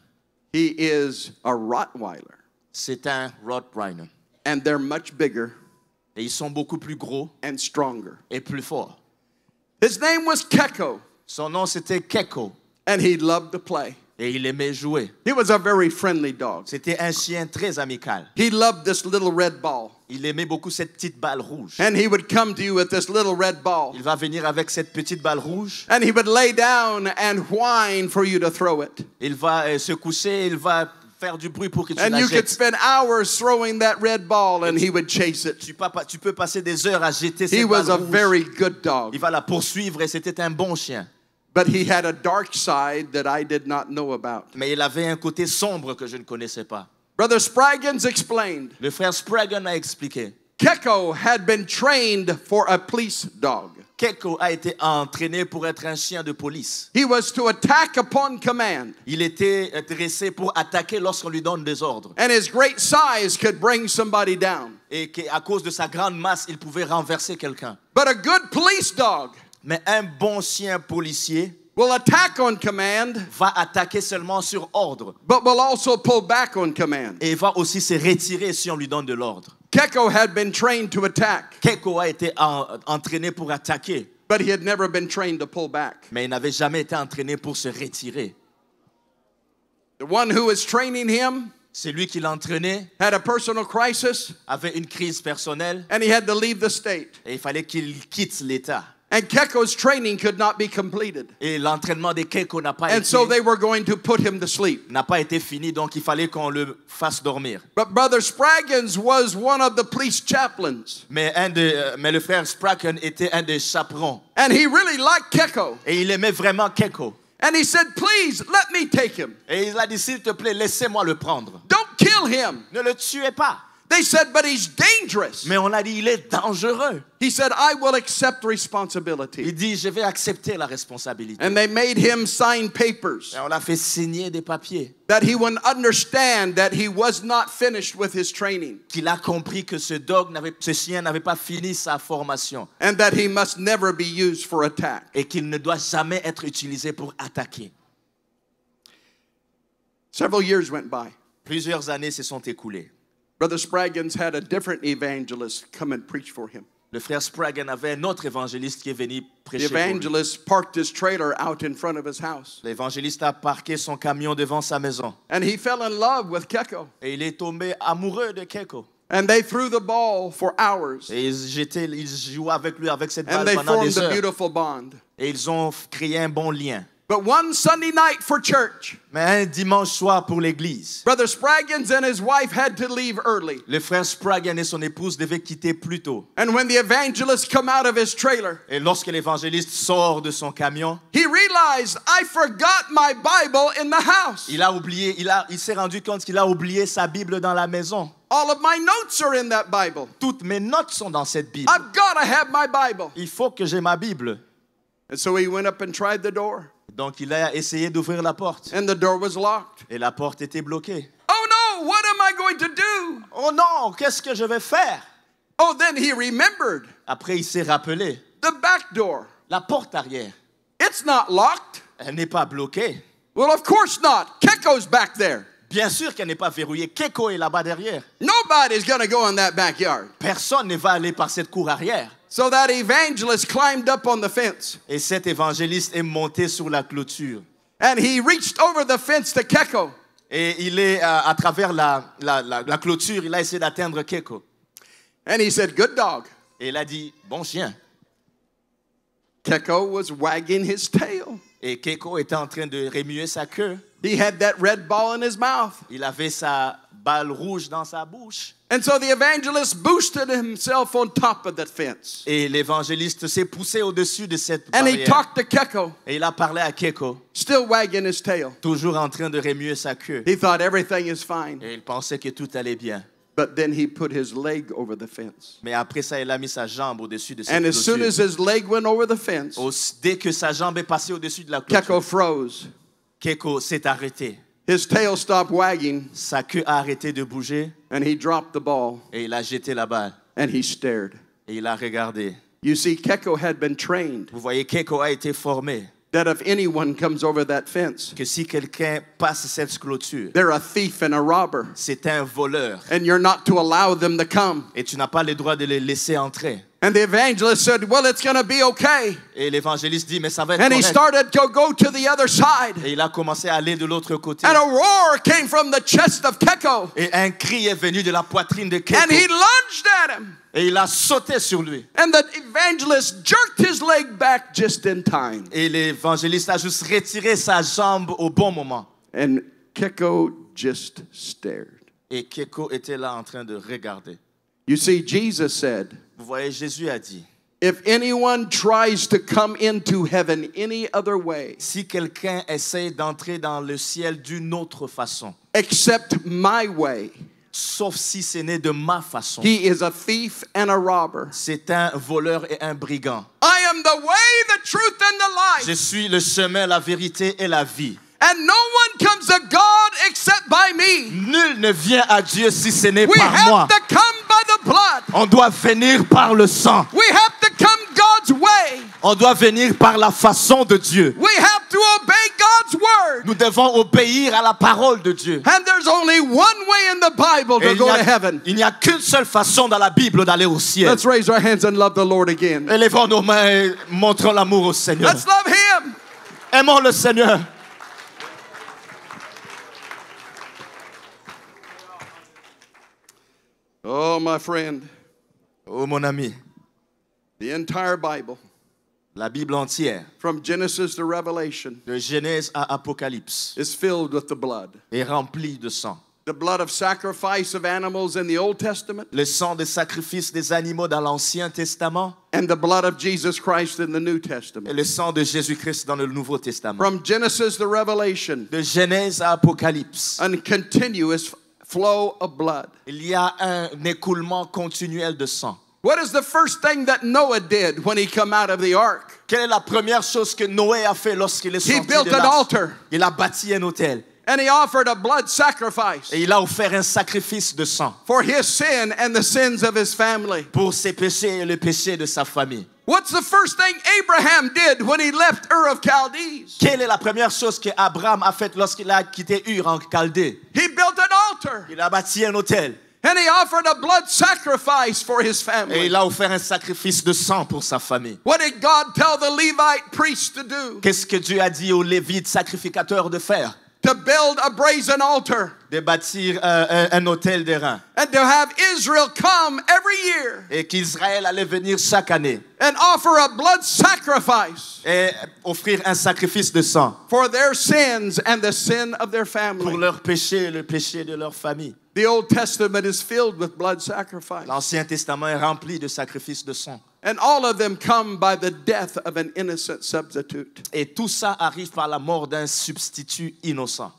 He is a Rottweiler. C'est un Rottweiler. And they're much bigger Et ils sont beaucoup plus gros and stronger. et plus forts. His name was Keko, Son nom c'était Keko and he loved to play. et il aimait jouer. He was a very friendly dog. C'était un chien très amical. He loved this little red ball. Il aimait beaucoup cette petite balle rouge. And he would come to you with this little red ball. Il va venir avec cette petite balle rouge. And he would lay down and whine for you to throw it. Il va se coucher, il va faire du bruit pour que tu And la you could jettes. spend hours throwing that red ball and he would chase it. Tu peux passer des heures à jeter He cette was balle a rouge. very good dog. Il va la poursuivre et c'était un bon chien. But he had a dark side that I did not know about. Mais il avait un côté sombre que je ne connaissais pas. Brother Spraggins explained, Le frère Spraggin a expliqué. Keko had been trained for a police dog. Keko a été entraîné pour être un chien de police. He was to attack upon command. Il était dressé pour attaquer lorsqu'on lui donne des ordres. And his great size could bring somebody down. Et qu'à cause de sa grande masse, il pouvait renverser quelqu'un. But a good police dog Mais un bon chien policier will attack on command, va attaquer seulement sur ordre. but will also pull back on command. Et il va aussi se retirer si on lui donne de l'ordre. Keko had been trained to attack, Keko a été entraîné pour attaquer, but he had never been trained to pull back. mais il n'avait jamais été entraîné pour se retirer. The one who was training him Celui qui l'entraînait had a personal crisis, avait une crise personnelle and he had to leave the state. et il fallait qu'il quitte l'État. And Keko's training could not be completed. Et l'entraînement de Keko n'a pas And so they were going to put him to sleep. été fini, donc il fallait qu'on le fasse dormir. But Brother Spraggins was one of the police chaplains. Mais le frère Spraggin était un des chaperons. And he really liked Keko. Et il aimait vraiment Keko. And he said, please, let me take him. Et il a dit, s'il te plaît, laissez-moi le prendre. Don't kill him. Ne le tuez pas. They said, but he's dangerous. Mais on a dit, il est dangereux. He said, I will accept Il responsibility. dit, je vais accepter la responsabilité. And they made him sign papers Et on l'a fait signer des papiers. that he would understand that he was not finished with his training Qu'il a compris que ce chien n'avait pas fini sa formation. and that he must never be used for attack. Et qu'il ne doit jamais être utilisé pour attaquer. Several years went by. Plusieurs années se sont écoulées. Brother Spraggins had a different evangelist come and preach for him. Le frère Spraggin avait un autre évangéliste qui est venu The prêcher pour lui. evangelist parked his trailer out in front of his house. L'évangéliste a parqué son camion devant sa maison. And he fell in love with Keko. Et il est tombé amoureux de Keko. And they threw the ball for hours. Et ils jouaient avec lui, avec cette And balle they pendant formed des a heures. beautiful bond. Et ils ont créé un bon lien. But one Sunday night for church, Mais un dimanche soir pour l'église, Brother Spraggins and his wife had to leave early. le frère Spraggin et son épouse devaient quitter plus tôt. And when the evangelist come out of his trailer, Et lorsque l'évangéliste sort de son camion, he realized, I forgot my Bible in the house. il s'est rendu compte qu'il a oublié sa Bible dans la maison. All of my notes are in that Bible. Toutes mes notes sont dans cette Bible. I've got to have my Bible. Il faut que j'ai ma Bible. And so he went up and tried the door. Donc il a essayé d'ouvrir la porte. And the door was locked. Et la porte était bloquée. Oh no, what am I going to do? Oh non, qu'est-ce que je vais faire? Oh, then he remembered Après, il s'est rappelé. the back door. La porte arrière, It's not locked. elle n'est pas bloquée. Well, of course not. Keko's back there. Bien sûr qu'elle n'est pas verrouillée. Keko est là-bas derrière. Nobody's going to go in that backyard. Personne ne va aller par cette cour arrière. So that evangelist climbed up on the fence. Et cet évangéliste est monté sur la clôture. And he reached over the fence to Keko. Et il est à travers la clôture, il a essayé d'atteindre Keko. And he said, good dog. Et il a dit, bon chien. Keko was wagging his tail. Et Keko était en train de remuer sa queue. He had that red ball in his mouth. Il avait sa balle rouge dans sa bouche. And so the evangelist boosted himself on top of that fence. Et l'évangéliste s'est poussé au-dessus de cette And he barrière. talked to Keko, Et il a parlé à Keko, still wagging his tail. toujours en train de remuer sa queue. He thought everything is fine. Et il pensait que tout allait bien. But then he put his leg over the fence. Mais après ça, il a mis sa jambe au-dessus de cette And as soon clôture. as his leg went over the fence, Dès que sa jambe est passée au-dessus de la clôture, Keko froze. Keko s'est arrêté. His tail stopped wagging, Sa queue a arrêté de bouger and he dropped the ball, et il a jeté la balle. and he stared. Et il a regardé. You see, Keko had been trained Vous voyez, Keko a été formé that if anyone comes over that fence, que si quelqu'un passe cette clôture, they're a thief and a robber, c'est un voleur. and you're not to allow them to come. Et tu n'as pas le droit de les laisser entrer. And the evangelist said, well, it's going to be okay. Et l'évangéliste dit, mais ça va être And he correct. started to go to the other side. Et il a commencé à aller de l'autre côté. And a roar came from the chest of Keko. Et un cri est venu de la poitrine de And Keko. he lunged at him. Et il a sauté sur lui. And the evangelist jerked his leg back just in time. Et l'évangéliste a juste retiré sa jambe au bon moment. And Keko just stared. Et Keko était là en train de regarder. You see, Jesus said, Vous voyez, Jésus a dit, if anyone tries to come into heaven any other way si quelqu'un essaie d'entrer dans le ciel d'une autre façon, except my way, sauf si ce n'est de ma façon, he is a thief and a robber. c'est un voleur et un brigand. I am the way, the truth, and the Je life. suis le chemin, la vérité et la vie. And no one comes to God except by me. Nul ne vient à Dieu si ce n'est We par moi. have to come by the blood. On doit venir par le sang. We have to come God's way. On doit venir par la façon de Dieu. We have to obey God's word. Nous devons obéir à la parole de Dieu. And there's only one way in the Bible Et to go to heaven. il n'y a qu'une seule façon dans la Bible d'aller au ciel. Let's raise our hands and love the Lord again. Élevons nos mains et montrons l'amour au Seigneur. Let's love Him. Aimons le Seigneur. Oh, my friend, Oh mon ami, the entire Bible, la Bible entière, from Genesis to Revelation, de Genèse à Apocalypse, is filled with the blood. est remplie de sang. The blood of sacrifice of animals in the Old Testament, Le sang des sacrifices des animaux dans l'Ancien Testament and the blood of Jesus Christ in the New et Testament. le sang de Jésus-Christ dans le Nouveau Testament. From Genesis to Revelation, De Genèse à Apocalypse, a continuous flow of blood. il y a un écoulement continuel de sang. What is the first thing that Noah did when he come out of the ark? Quelle est la première chose que Noé a fait lorsqu'il est He sorti built de an l'arche? altar. Il a bâti un autel And he offered a blood sacrifice et il a offert un sacrifice de sang for his sin and the sins of his family. pour ses péchés et le péché de sa famille. What's the first thing Abraham did when he left Ur of Chaldees? Quelle est la première chose que Abraham a faite lorsqu'il a quitté Ur en Chaldée? He built an altar Il a bâti un autel and he offered a blood sacrifice for his et family. il a offert un sacrifice de sang pour sa famille. What did God tell the Levite priests to do? Qu'est-ce que Dieu a dit aux Lévites sacrificateurs de faire? To build a brazen altar De bâtir un autel d'airain and to have Israel come every year et qu'Israël allait venir chaque année and offer a blood sacrifice et offrir un sacrifice de sang for their sins and the sin of their pour family. leur péché et le péché de leur famille. The Old Testament is filled with blood sacrifice. L'Ancien Testament est rempli de sacrifices de sang. And all of them come by the death of an innocent substitute. Et tout ça arrive par la mort d'un substitut innocent.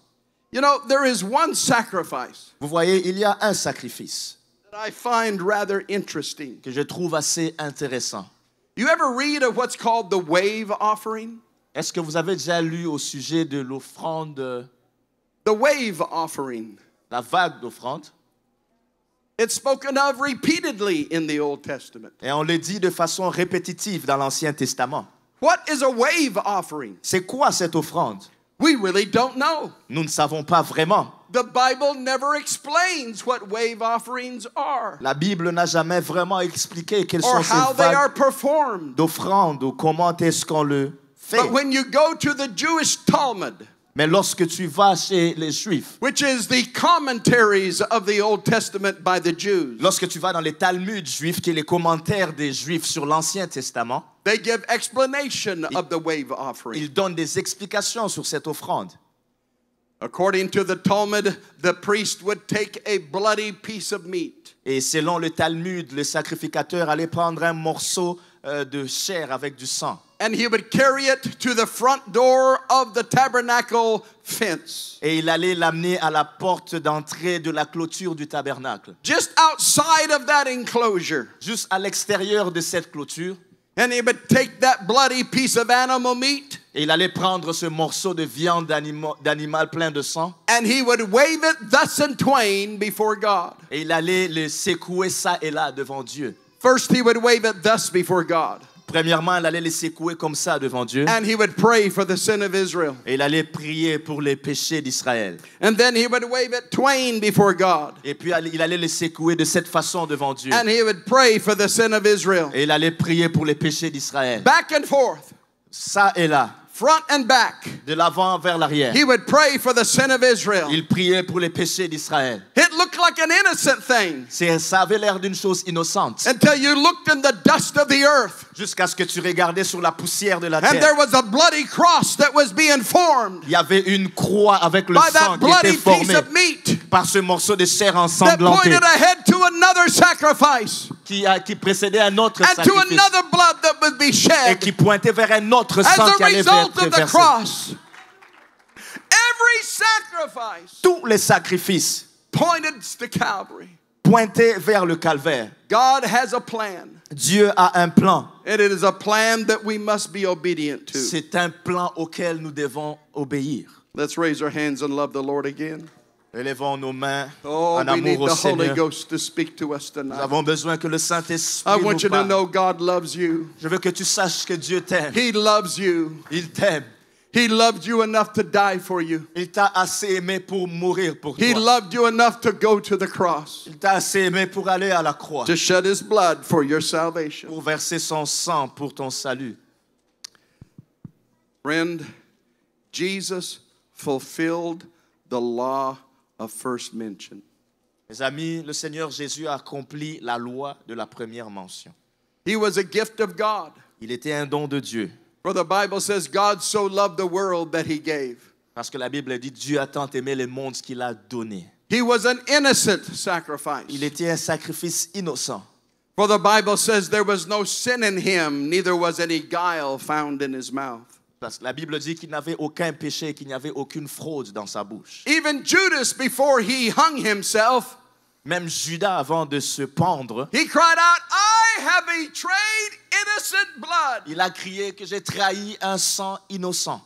You know, there is one sacrifice Vous voyez, il y a un sacrifice that I find rather interesting. que je trouve assez intéressant. You ever read of what's called the wave offering? Est-ce que vous avez déjà lu au sujet de l'offrande, The wave offering. la vague d'offrande? It's spoken of repeatedly in the Old Testament. Et on le dit de façon répétitive dans l'Ancien Testament. What is a wave offering? C'est quoi cette offrande? We really don't know. Nous ne savons pas vraiment. The Bible never explains what wave offerings are La Bible n'a jamais vraiment expliqué quelles or sont how ces they are vagues performed. d'offrandes ou comment est-ce qu'on le fait. But when you go to the Jewish Talmud, Mais lorsque tu vas chez les Juifs, which is the commentaries of the Old Testament by the Jews, lorsque tu vas dans les Talmuds juifs, qui est les commentaires des Juifs sur l'Ancien Testament, they give explanation of the wave offering. ils donnent des explications sur cette offrande. According to the Talmud, the priest would take a bloody piece of meat. Et selon le Talmud, le sacrificateur allait prendre un morceau de chair avec du sang. And he would carry it to the front door of the tabernacle fence. Et il allait l'amener à la porte d'entrée de la clôture du tabernacle. Just outside of that enclosure. Juste à l'extérieur de cette clôture. And he would take that bloody piece of animal meat. Et il allait prendre ce morceau de viande d'animal plein de sang. And he would wave it thus and twain before God. Et il allait le secouer ça et là devant Dieu. First he would wave it thus before God. Premièrement, il allait les secouer comme ça devant Dieu. And he would pray for the sin of Israel. Et il allait prier pour les péchés d'Israël. And then he would wave it twain before God. Et puis il allait les secouer de cette façon devant Dieu. And he would pray for the sin of Israel. Et il allait prier pour les péchés d'Israël. Back and forth. Ça et là. Front and back. De l'avant vers l'arrière. He would pray for the sin of Israel. Il priait pour les péchés d'Israël. It looked like an innocent thing. Ça avait l'air d'une chose innocente. Until you looked in the dust of the earth. Jusqu'à ce que tu regardais sur la poussière de la And terre. there was a bloody cross that was being formed. Il y avait une croix avec le by sang that qui était bloody formé piece of meat par ce morceau de chair that ensanglantée pointed ahead to another sacrifice qui précédait un autre and to sacrifice another blood that would be et shed qui pointait vers un autre as sang a qui allait result être of the versé. cross. Every sacrifice Tous les sacrifices pointed to Calvary. pointaient vers le calvaire. God has a plan. Dieu a un plan. And it is a plan that we must be obedient to. C'est un plan auquel nous devons obéir. Let's raise our hands and love the Lord again. Élevons nos mains Oh, en we need amour au the Holy Seigneur. Ghost to speak to us Nous tonight. avons besoin que le I Saint-Esprit want nous you to parle. know God loves you. Je veux que tu saches que Dieu t'aime. He loves you. Il t'aime. He loved you enough to die for you. Il t'a assez aimé pour mourir pour He toi. loved you enough to go to the cross, Il t'a assez aimé pour aller à la croix, to shed his blood for your salvation. pour verser son sang pour ton salut. Friend, Jesus fulfilled the law of first mention. Mes amis, le Seigneur Jésus a accompli la loi de la première mention. He was a gift of God. Il était un don de Dieu. For the Bible says God so loved the world that he gave. Parce que la Bible dit Dieu a tant aimé le monde qu'il a donné. He was an innocent sacrifice. Il était un sacrifice innocent. For the Bible says there was no sin in him, neither was any guile found in his mouth. Parce que la Bible dit qu'il n'avait aucun péché, qu'il n'y avait aucune fraude dans sa bouche. Even Judas, before he hung himself, Même Judas, avant de se pendre, he cried out, I have betrayed innocent blood. il a crié que j'ai trahi un sang innocent.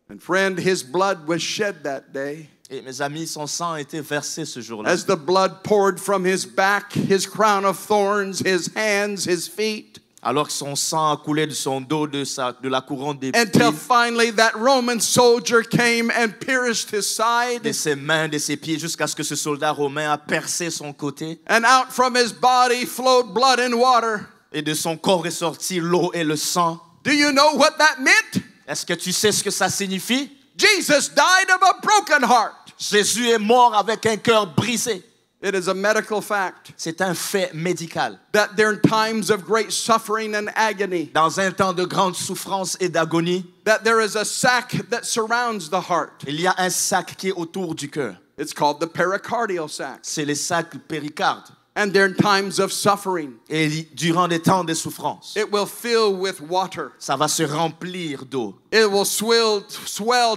And friend, his blood was shed that day. Et mes amis, son sang a été versé ce jour-là. As the blood poured from his back, his crown of thorns, his hands, his feet, Alors que son sang a coulé de son dos, de la couronne des until pieds, finally that Roman soldier came and pierced his side, de ses mains, de ses pieds, jusqu'à ce que ce soldat romain a percé son côté. and out from his body flowed blood and water. Et de son corps est sorti l'eau et le sang. Do you know what that meant? Est-ce que tu sais ce que ça signifie? Jesus died of a broken heart. Jésus est mort avec un cœur brisé. It is a medical fact C'est un fait médical. that during times of great suffering and agony, Dans un temps de grande souffrance et d'agonie, that there is a sac that surrounds the heart. il y a un sac qui est autour du cœur. It's called the pericardial sac. C'est le sac péricarde. And during times of suffering, Et durant des temps de souffrance, it will fill with water. ça va se remplir d'eau. It will swell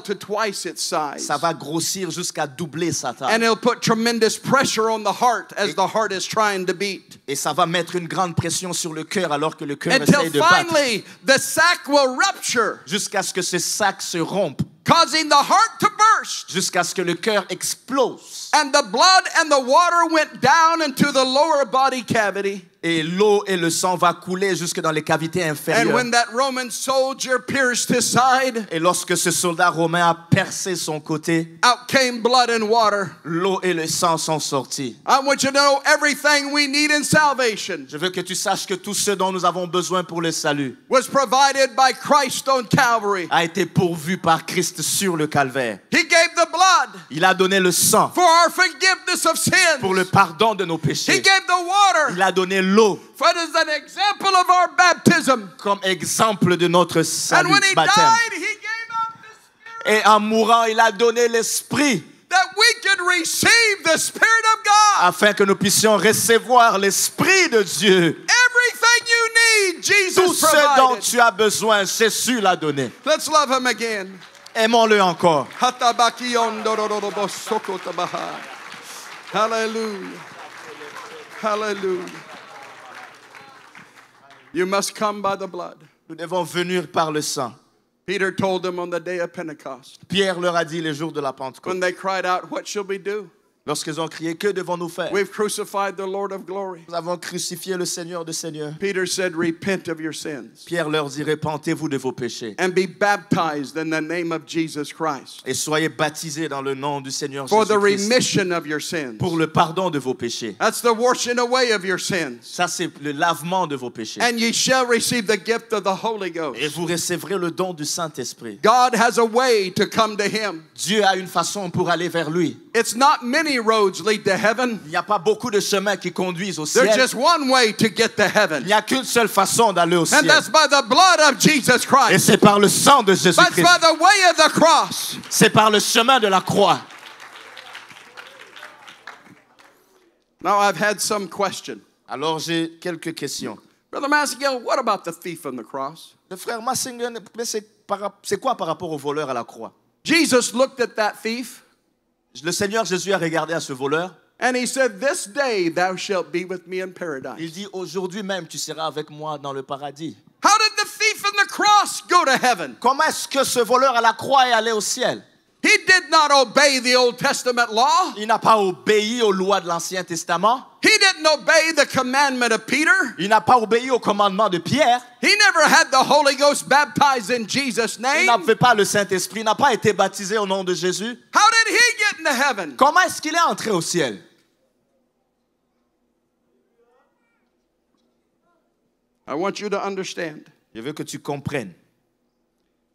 to twice its size. Ça va grossir jusqu'à doubler sa taille. And it'll put tremendous pressure on the heart as the heart is trying to beat. Et ça va mettre une grande pression sur le cœur alors que le cœur Until essaye de battre. finally the sac will rupture. Jusqu'à ce que ce sac se rompe. causing the heart to burst. jusqu'à ce que le cœur explose. And the blood and the water went down into the lower body cavity. Et l'eau et le sang va couler jusque dans les cavités And inférieures. when that Roman soldier pierced his side, Et lorsque ce soldat romain a percé son côté, out came blood and water. l'eau et le sang sont sortis. I want you to know everything we need in salvation Je veux que tu saches que tout ce dont nous avons besoin pour le salut was provided by Christ on Calvary. a été pourvu par Christ sur le calvaire. He gave the blood Il a donné le sang for our forgiveness of sins. pour le pardon de nos He péchés. gave the water Il a donné l'eau for as an example of our baptism. comme exemple de notre And salut, when he baptême. died, he gave up the Spirit Et en mourant, il a donné l'esprit that we could receive the Spirit of God. afin que nous puissions recevoir l'esprit de Dieu. Everything you need, Tout Jesus ce dont provided. tu as besoin, Jésus l'a donné. Let's love him again. Aimons-le encore. Hallelujah. Hallelujah. You must come by the blood. Nous devons venir par le sang. Peter told them on the day of Pentecost Pierre leur a dit les jours de la Pentecôte, when they cried out, "What shall we do? lorsqu'ils ont crié, que devons-nous faire? We've crucified the Lord of glory." Nous avons crucifié le Seigneur de Seigneurs. Peter said, "Repent of your sins Pierre leur dit, répentez-vous de vos péchés and be baptized in the name of Jesus Christ et soyez baptisés dans le nom du Seigneur for the Jésus-Christ remission of your sins." pour le pardon de vos péchés. That's the washing away of your sins. Ça, c'est le lavement de vos péchés. And ye shall receive the gift of the Holy Et Ghost. vous recevrez le don du Saint-Esprit. God has a way to come to him. Dieu a une façon pour aller vers lui. It's not many roads lead to heaven. Il n'y a pas beaucoup de chemins qui conduisent au There's ciel. just one way to get to Il heaven. n'y a qu'une seule façon d'aller au ciel. And that's by the blood of Jesus Et Christ. c'est par le sang de That's Jésus-Christ. by the way of the cross. C'est par le chemin de la croix. Now I've had some question. Alors j'ai quelques questions. Brother Massigill, what about the thief on the cross? Le frère Massinger, mais c'est quoi par rapport au voleur à la croix? Jesus looked at that thief Le Seigneur Jésus a regardé à ce voleur. and he said, "This day thou shalt be with me in Il paradise." dit, aujourd'hui même, tu seras avec moi dans le paradis. How did the thief on the cross go to heaven? Comment est-ce que ce voleur à la croix est allé au ciel? He did not obey the Old Testament law. Il n'a pas obéi aux lois de l'Ancien Testament. He didn't obey the commandment of Peter. Il n'a pas obéi au commandement de Pierre. He never had the Holy Ghost baptized in Jesus' Il name. n'avait pas le Saint-Esprit. Il n'a pas été baptisé au nom de Jésus. How did he get into heaven? Comment est-ce qu'il est entré au ciel? I want you to understand Je veux que tu comprennes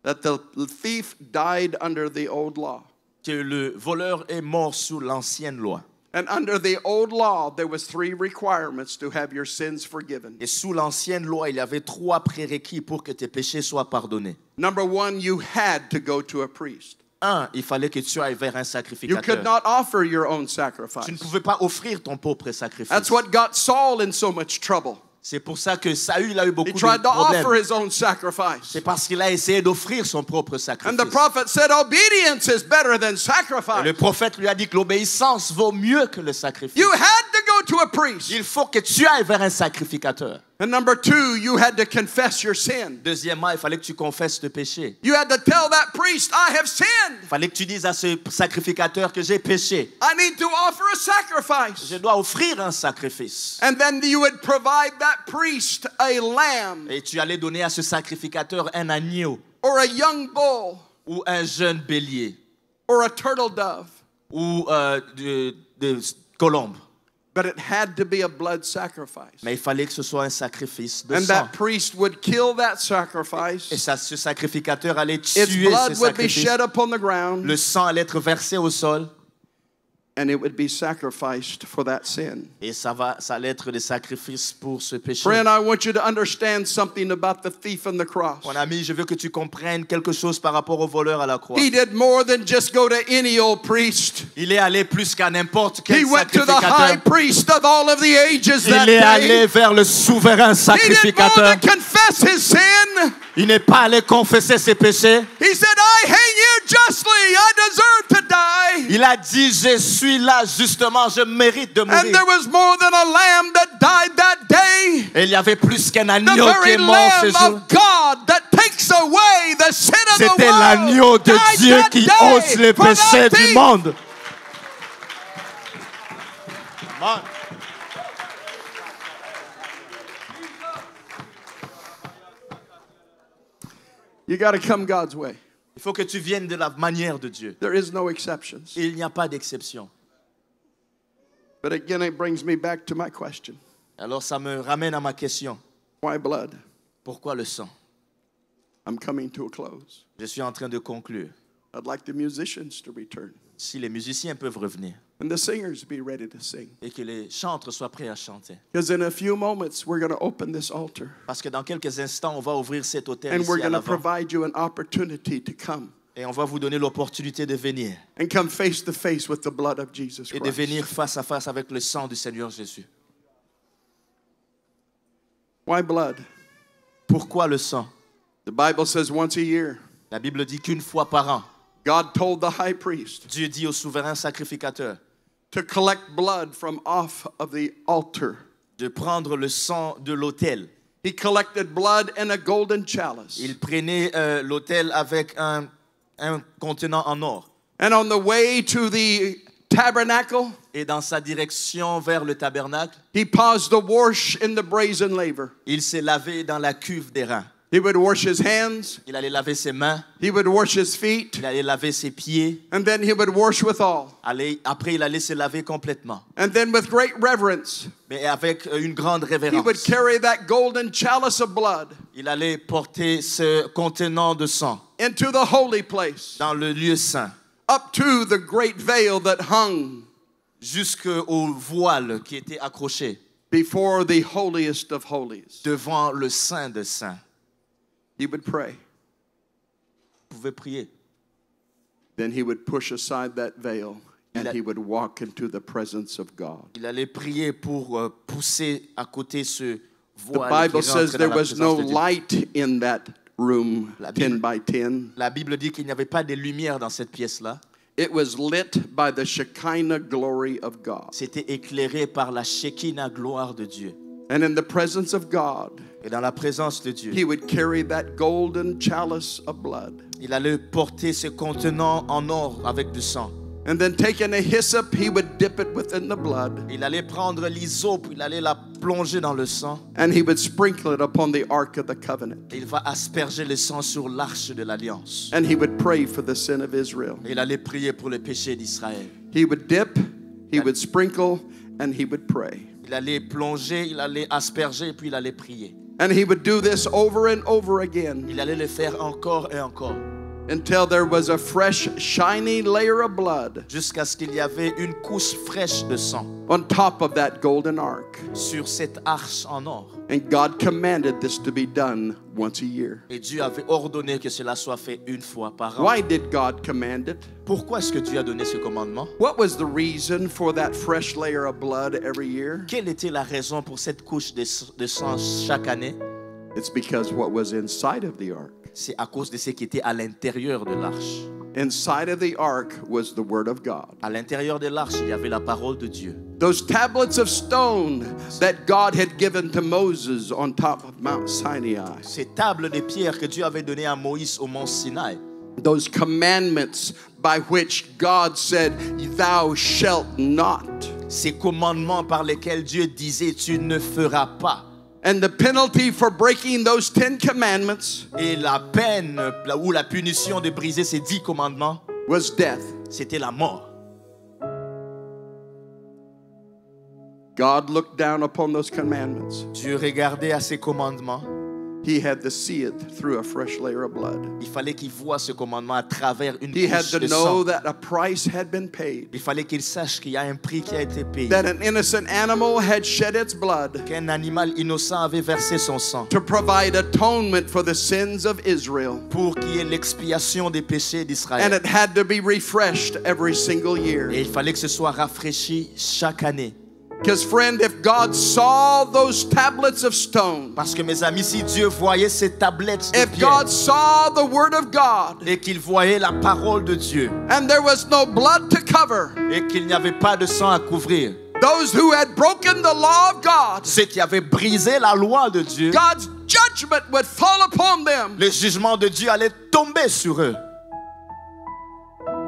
that the thief died under the old law. que le voleur est mort sous l'ancienne loi. And under the old law, there was 3 requirements to have your sins forgiven. Et sous l'ancienne loi, il y avait 3 prérequis pour que tes péchés soient pardonnés. Number 1, you had to go to a priest. 1, il fallait que tu ailles vers un You sacrificateur. could not offer your own Tu sacrifice. ne pouvais pas offrir ton propre sacrifice. That's what got Saul in so much trouble. C'est pour ça que Saül a eu beaucoup He de tried to offer problèmes. his own sacrifice. C'est parce qu'il a essayé d'offrir son propre And sacrifice. the prophet said, obedience is better than Et sacrifice. le prophète lui a dit que l'obéissance vaut mieux que le sacrifice. You had to go to a priest. Il faut que tu ailles vers un sacrificateur. And number 2, you had to confess your sin. Deuxièmement, il fallait que tu confesses tes péchés. You had to tell that priest, I have sinned. Il fallait que tu dises à ce sacrificateur que j'ai péché. I need to offer a sacrifice. Je dois offrir un sacrifice. And then you would provide that priest a lamb Et tu allais donner à ce sacrificateur un agneau or a young bull ou un jeune bélier or a turtle dove. ou de colombe. But it had to be a blood sacrifice. Mais il fallait que ce soit un sacrifice de And sang. that priest would kill that Et sacrifice. ce sacrificateur allait Its tuer blood ce would be sacrifice. shed upon the ground. Le sang allait être versé au sol. And it would be sacrificed for that sin. Et ça allait être des sacrifices pour ce péché. Friend, I want you to understand something about the thief on the cross. Mon ami, je veux que tu comprennes quelque chose par rapport au voleur à la croix. He did more than just go to any old priest. Il est allé plus qu'à n'importe quel He went to the high sacrificateur. priest of all of the ages that Il est allé day. vers le souverain He did more sacrificateur. than confess his sin. Il n'est pas allé confesser ses péchés. He said, I hate you justly. I deserve to die. Il a dit, je suis là justement, je mérite de And mourir. there was more than a lamb that died that day. Et il y avait plus qu'un The agneau qui very est mort ce Lamb jour. of God that takes away the the sin of the C'était world l'agneau de died Dieu that qui day ôte les for péchés that du thief. monde. You got to come God's way. Il faut que tu viennes de la manière de Dieu. There is no exceptions. Et il n'y a pas d'exception. But again, it brings me back to my question. Alors ça me ramène à ma question. Why blood? Pourquoi le sang? I'm coming to a close. Je suis en train de conclure. I'd like the musicians to return Si les musiciens peuvent revenir and the singers be ready to sing. et que les chantres soient prêts à chanter. Because in a few moments, we're going to open this altar Parce que dans quelques instants, on va ouvrir cet autel and ici we're à going to l'avant. provide you an opportunity to come Et on va vous donner l'opportunité de venir and come face to face with the blood of Jesus et de venir Christ. face à face avec le sang du Seigneur Jésus. Why blood? Pourquoi le sang? The Bible says once a year, La Bible dit qu'une fois par an, God told the high priest Dieu dit au souverain sacrificateur to collect blood from off of the altar. de prendre le sang de l'autel. He collected blood in a golden chalice. Il prenait l'autel avec un contenant en or. And on the way to the tabernacle, Et dans sa direction vers le tabernacle, he paused to wash in the brazen laver. il s'est lavé dans la cuve d'airain. He would wash his hands, Il allait laver ses mains, he would wash his feet, il allait laver ses pieds. and then he would wash withal. Après, il allait se laver complètement. And then with great reverence, Mais avec une grande he would révérence. carry that golden chalice of blood Il allait porter ce contenant de sang into the holy place, dans le lieu saint, up to the great veil that hung jusqu'au voile qui était accroché before the holiest of holies. devant le saint de saints. He would pray. Vous pouvez prier. Then he would push aside that veil and Il a- he would walk into the presence of God. Il allait prier pour pousser à côté ce The voile Bible qui says rentre dans there la was no présence de Dieu. light in that room, La Bible- 10 by 10. La Bible dit qu'il n'y avait pas de lumière dans cette pièce-là. It was lit by the Shekinah glory of God. C'était éclairé par la Shekinah gloire de Dieu. And in the presence of God, Et dans la présence de Dieu, he would carry that golden chalice of blood. il allait porter ce contenant en or avec du sang. And then taking a hyssop, he would dip it within the blood. Il allait prendre l'hysope, il allait la plonger dans le sang. And he would sprinkle it upon the ark of the covenant. Et il va asperger le sang sur l'arche de l'alliance. And he would pray for the sin of Israel. Et il allait prier pour le péché d'Israël. He would dip, he would sprinkle, and he would pray. Il allait plonger, il allait asperger, et puis il allait prier. And he would do this over and over again Il allait le faire encore et encore, until there was a fresh, shiny layer of blood jusqu'à ce qu'il y avait une couche fraîche de sang on top of that golden ark. sur cette arche en or. And God commanded this to be done once a year. Et Dieu avait ordonné que cela soit fait une fois par an. Why did God command it? Pourquoi est-ce que Dieu a donné ce commandement? What was the reason for that fresh layer of blood every year? Quelle était la raison pour cette couche de sang chaque année? It's because what was inside of the ark. C'est à cause de ce qui était à l'intérieur de l'arche. Inside of the ark was the word of God. À l'intérieur de l'arche, il y avait la parole de Dieu. Those tablets of stone that God had given to Moses on top of Mount Sinai. Ces tables de pierre que Dieu avait données à Moïse au mont Sinaï. Those commandments by which God said, "Thou shalt not." Ces commandements par lesquels Dieu disait tu ne feras pas. And the penalty for breaking those 10 commandments Et la peine ou la punition de briser ces 10 commandements, was death. c'était la mort. God looked down upon those commandments. Dieu regardait à ces commandements. He had to see it through a fresh layer of blood. Il fallait qu'il voie ce commandement à travers une He had couche to de know sang. that a price had been paid, Il fallait qu'il sache qu'il y a un prix qui a été payé. that an innocent animal had shed its blood Qu'un animal innocent avait versé son sang to provide atonement for the sins of Israel. pour qu'il y ait l'expiation des péchés And d'Israël. it had to be refreshed every single year. Et il fallait que ce soit rafraîchi chaque année. Because, friend, if God saw those tablets of stone, Parce que mes amis, si Dieu voyait ces tablettes de if pierre God saw the Word of God, et qu'il voyait la parole de Dieu and there was no blood to cover, et qu'il n'y avait pas de sang à couvrir, those who had broken the law of God, ceux qui avaient brisé la loi de Dieu, God's judgment would fall upon them. le jugement de Dieu allait tomber sur eux.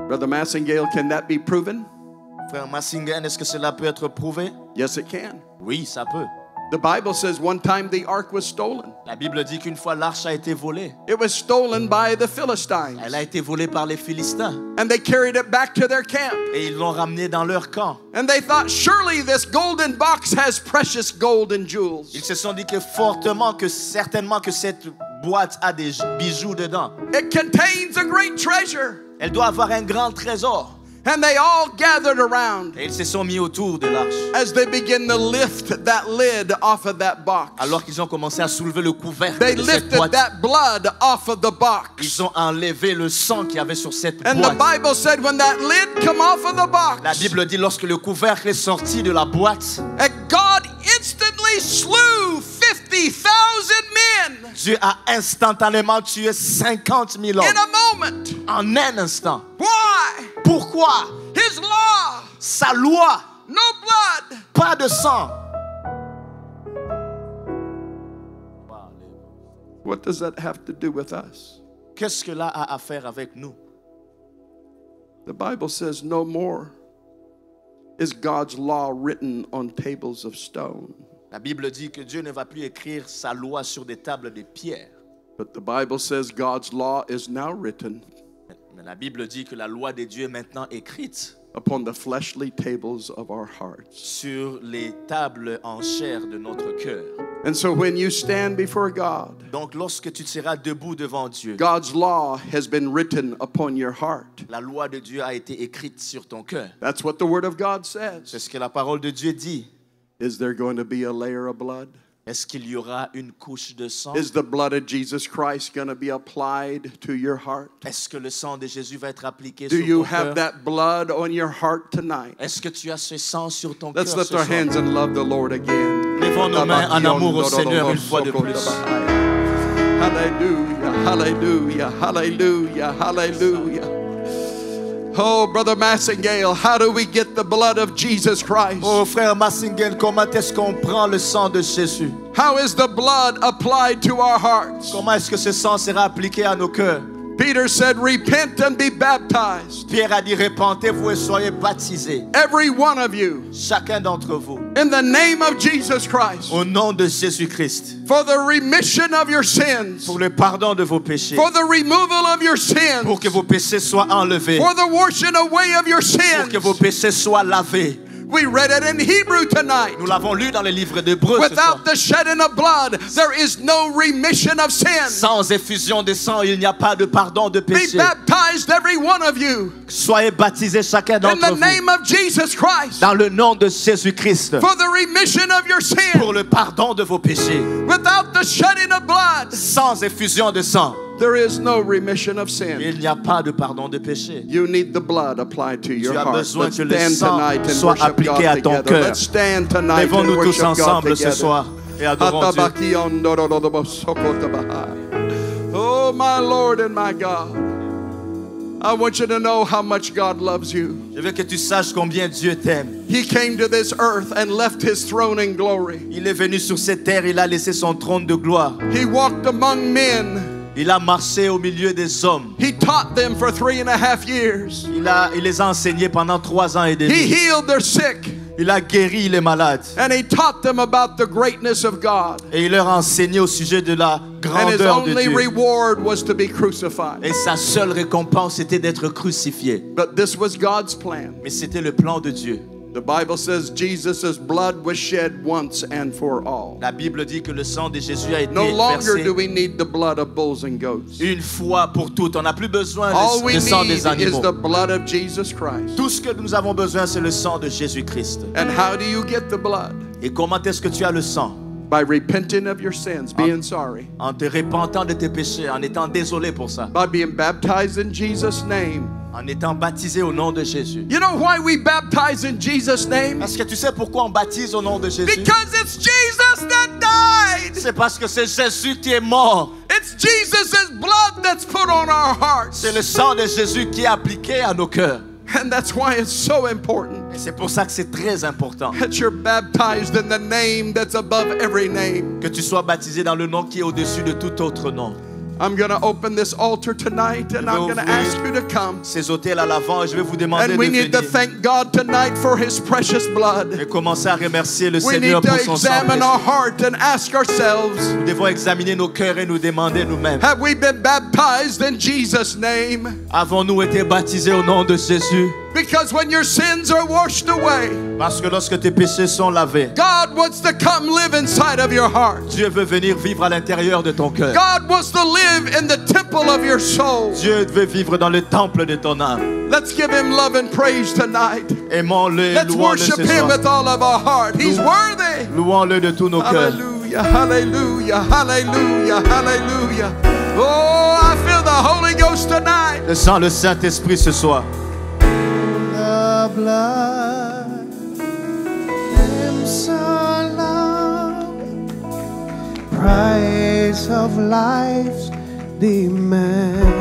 Brother Massingale, can that be proven? Frère Massingen, est-ce que cela peut être prouvé? Yes, it can. Oui, ça peut. The Bible says one time the ark was stolen. La Bible dit qu'une fois l'arche a été volée. It was stolen by the Philistines. Elle a été volée par les Philistins. And they carried it back to their camp. Et ils l'ont ramenée dans leur camp. And they thought, surely this golden box has precious gold and jewels. Ils se sont dit que fortement, que certainement que cette boîte a des bijoux dedans. It contains a great treasure. Elle doit avoir un grand trésor. And they all gathered around Et ils se sont mis autour de l'arche. as they begin to lift that lid off of that box. Alors qu'ils ont commencé à soulever le couvercle They de cette lifted boîte. that blood off of the box. Ils ont enlevé le sang qu'il y avait sur cette And the boîte. Bible said when that lid come off of the box, La Bible dit lorsque le couvercle est sorti de la boîte, and God instantly slew 50,000 men Dieu a instantanément tué 50 000 in hommes a moment. en un instant. Why? Pourquoi? His law, Sa loi, no blood. pas de sang. What does that have to do with us? Qu'est-ce que là a à faire avec nous? The Bible says no more is God's law written on tables of stone. La Bible dit que Dieu ne va plus écrire sa loi sur des tables de pierre. But the Bible says God's law is now written Mais la Bible dit que la loi de Dieu est maintenant écrite upon the fleshly tables of our hearts. sur les tables en chair de notre cœur. And so when you stand before God, Donc lorsque tu seras debout devant Dieu, God's law has been written upon your heart. la loi de Dieu a été écrite sur ton cœur. That's what the Word of God C'est says. ce que la parole de Dieu dit. Is there going to be a layer of blood? Est-ce qu'il y aura une couche de sang? Is the blood of Jesus Christ going to be applied to your heart? Est-ce que le sang de Jésus va être appliqué Do sur you ton have cœur? that blood on your heart tonight? Est-ce que tu as ce sang sur ton Let's cœur lift ce our soir? hands and love the Lord again. Levons nos mains en amour au Seigneur une fois de plus. Hallelujah, hallelujah, hallelujah, hallelujah. Oh, Brother Massingale, how do we get the blood of Jesus Christ? Oh frère Massingen, comment est-ce qu'on prend le sang de Jésus? How is the blood applied to our hearts? Comment est-ce que ce sang sera appliqué à nos cœurs? Peter said, repent and be baptized, Pierre a dit, repentez-vous et soyez baptisés, every one of you, chacun d'entre vous, in the name of Jesus Christ, au nom de Jésus-Christ, for the remission of your sins, pour le pardon de vos péchés, for the removal of your sins, pour que vos péchés soient enlevés, for the washing away of your pour que vos sins. péchés soient lavés. We read it in Hebrew tonight. Nous l'avons lu dans le livre d'Hébreux ce soir. Without the shedding of blood, there is no remission of sins. Sans effusion de sang, il n'y a pas de pardon de Be péché. baptized, every one of you, Soyez baptisés chacun in d'entre the vous name of Jesus Christ, dans le nom de Jésus-Christ for the remission of your pour sins. le pardon de vos péchés. Without the shedding of blood, Sans effusion de sang, there is no remission of sin. il n'y a pas de pardon de péché. You need the blood applied to your Tu as heart. besoin Let's que le stand sang tonight and soit worship appliqué à God ton together. cœur. Let's stand tonight and Lèvons-nous tous worship God ensemble ce together. soir et adorons Dieu. Oh, my Lord and my God, I want you to know how much God loves you. Je veux que tu saches combien Dieu t'aime. He came to this earth and left his throne in glory. Il est venu sur cette terre, il a laissé son trône de gloire. He walked among men. Il a marché au milieu des hommes. He taught them for 3.5 years. Il les a enseignés pendant 3 ans et He demi. healed their sick. Il a guéri les malades. And he taught them about the greatness of God. Et il leur a enseigné au sujet de la And his grandeur de only Dieu. reward was to be crucified. Et sa seule récompense était d'être crucifié. But this was God's plan. Mais c'était le plan de Dieu. The Bible says Jesus' blood was shed once and for all. La Bible dit que le sang de Jésus a été No longer do versé we need the blood of bulls and goats. une fois pour toutes. On n'a plus besoin All we du sang need des is animaux. the blood of Jesus Christ. Tout ce que nous avons besoin, c'est le sang de Jésus-Christ. And how do you get the blood? Et comment est-ce que tu as le sang? By repenting of your sins, being sorry. En te repentant de tes péchés, en étant désolé pour ça, By being baptized in Jesus' name. en étant baptisé au nom de Jésus. You know why we baptize in Jesus' name? Est-ce que tu sais pourquoi on baptise au nom de Jésus? Because it's Jesus that died. C'est parce que c'est Jésus qui est mort. It's Jesus' blood that's put on our hearts. C'est le sang de Jésus qui est appliqué à nos cœurs. And that's why it's so important Et c'est pour ça que c'est très important that you're baptized in the name that's above every name. que tu sois baptisé dans le nom qui est au-dessus de tout autre nom. I'm going to open this altar tonight and I'm going to ask you to come. Ces autels à l'avant, je vais vous demander And de we need to venir thank God tonight for His precious blood. et commencer à remercier le We Seigneur need pour to son sang examine précieux. our heart and ask ourselves, Nous devons examiner nos cœurs et nous demander nous-mêmes, have we been baptized in Jesus' name? avons-nous été baptisés au nom de Jésus? Because when your sins are washed away, Parce que lorsque tes péchés sont lavés, God wants to come live inside of your heart. Dieu veut venir vivre à l'intérieur de ton cœur. God wants to live in the temple of your soul. Dieu veut vivre dans le temple de ton âme. Let's give Him love and praise tonight. Aimons-le et Let's louons-le worship ce Him soir. with all of our heart. He's worthy. Louons-le de tous nos cœurs. Hallelujah, hallelujah, hallelujah, hallelujah. Oh, I feel the Holy Ghost tonight. Je sens le Saint-Esprit ce soir. The blood, crimson love, price of life's demand.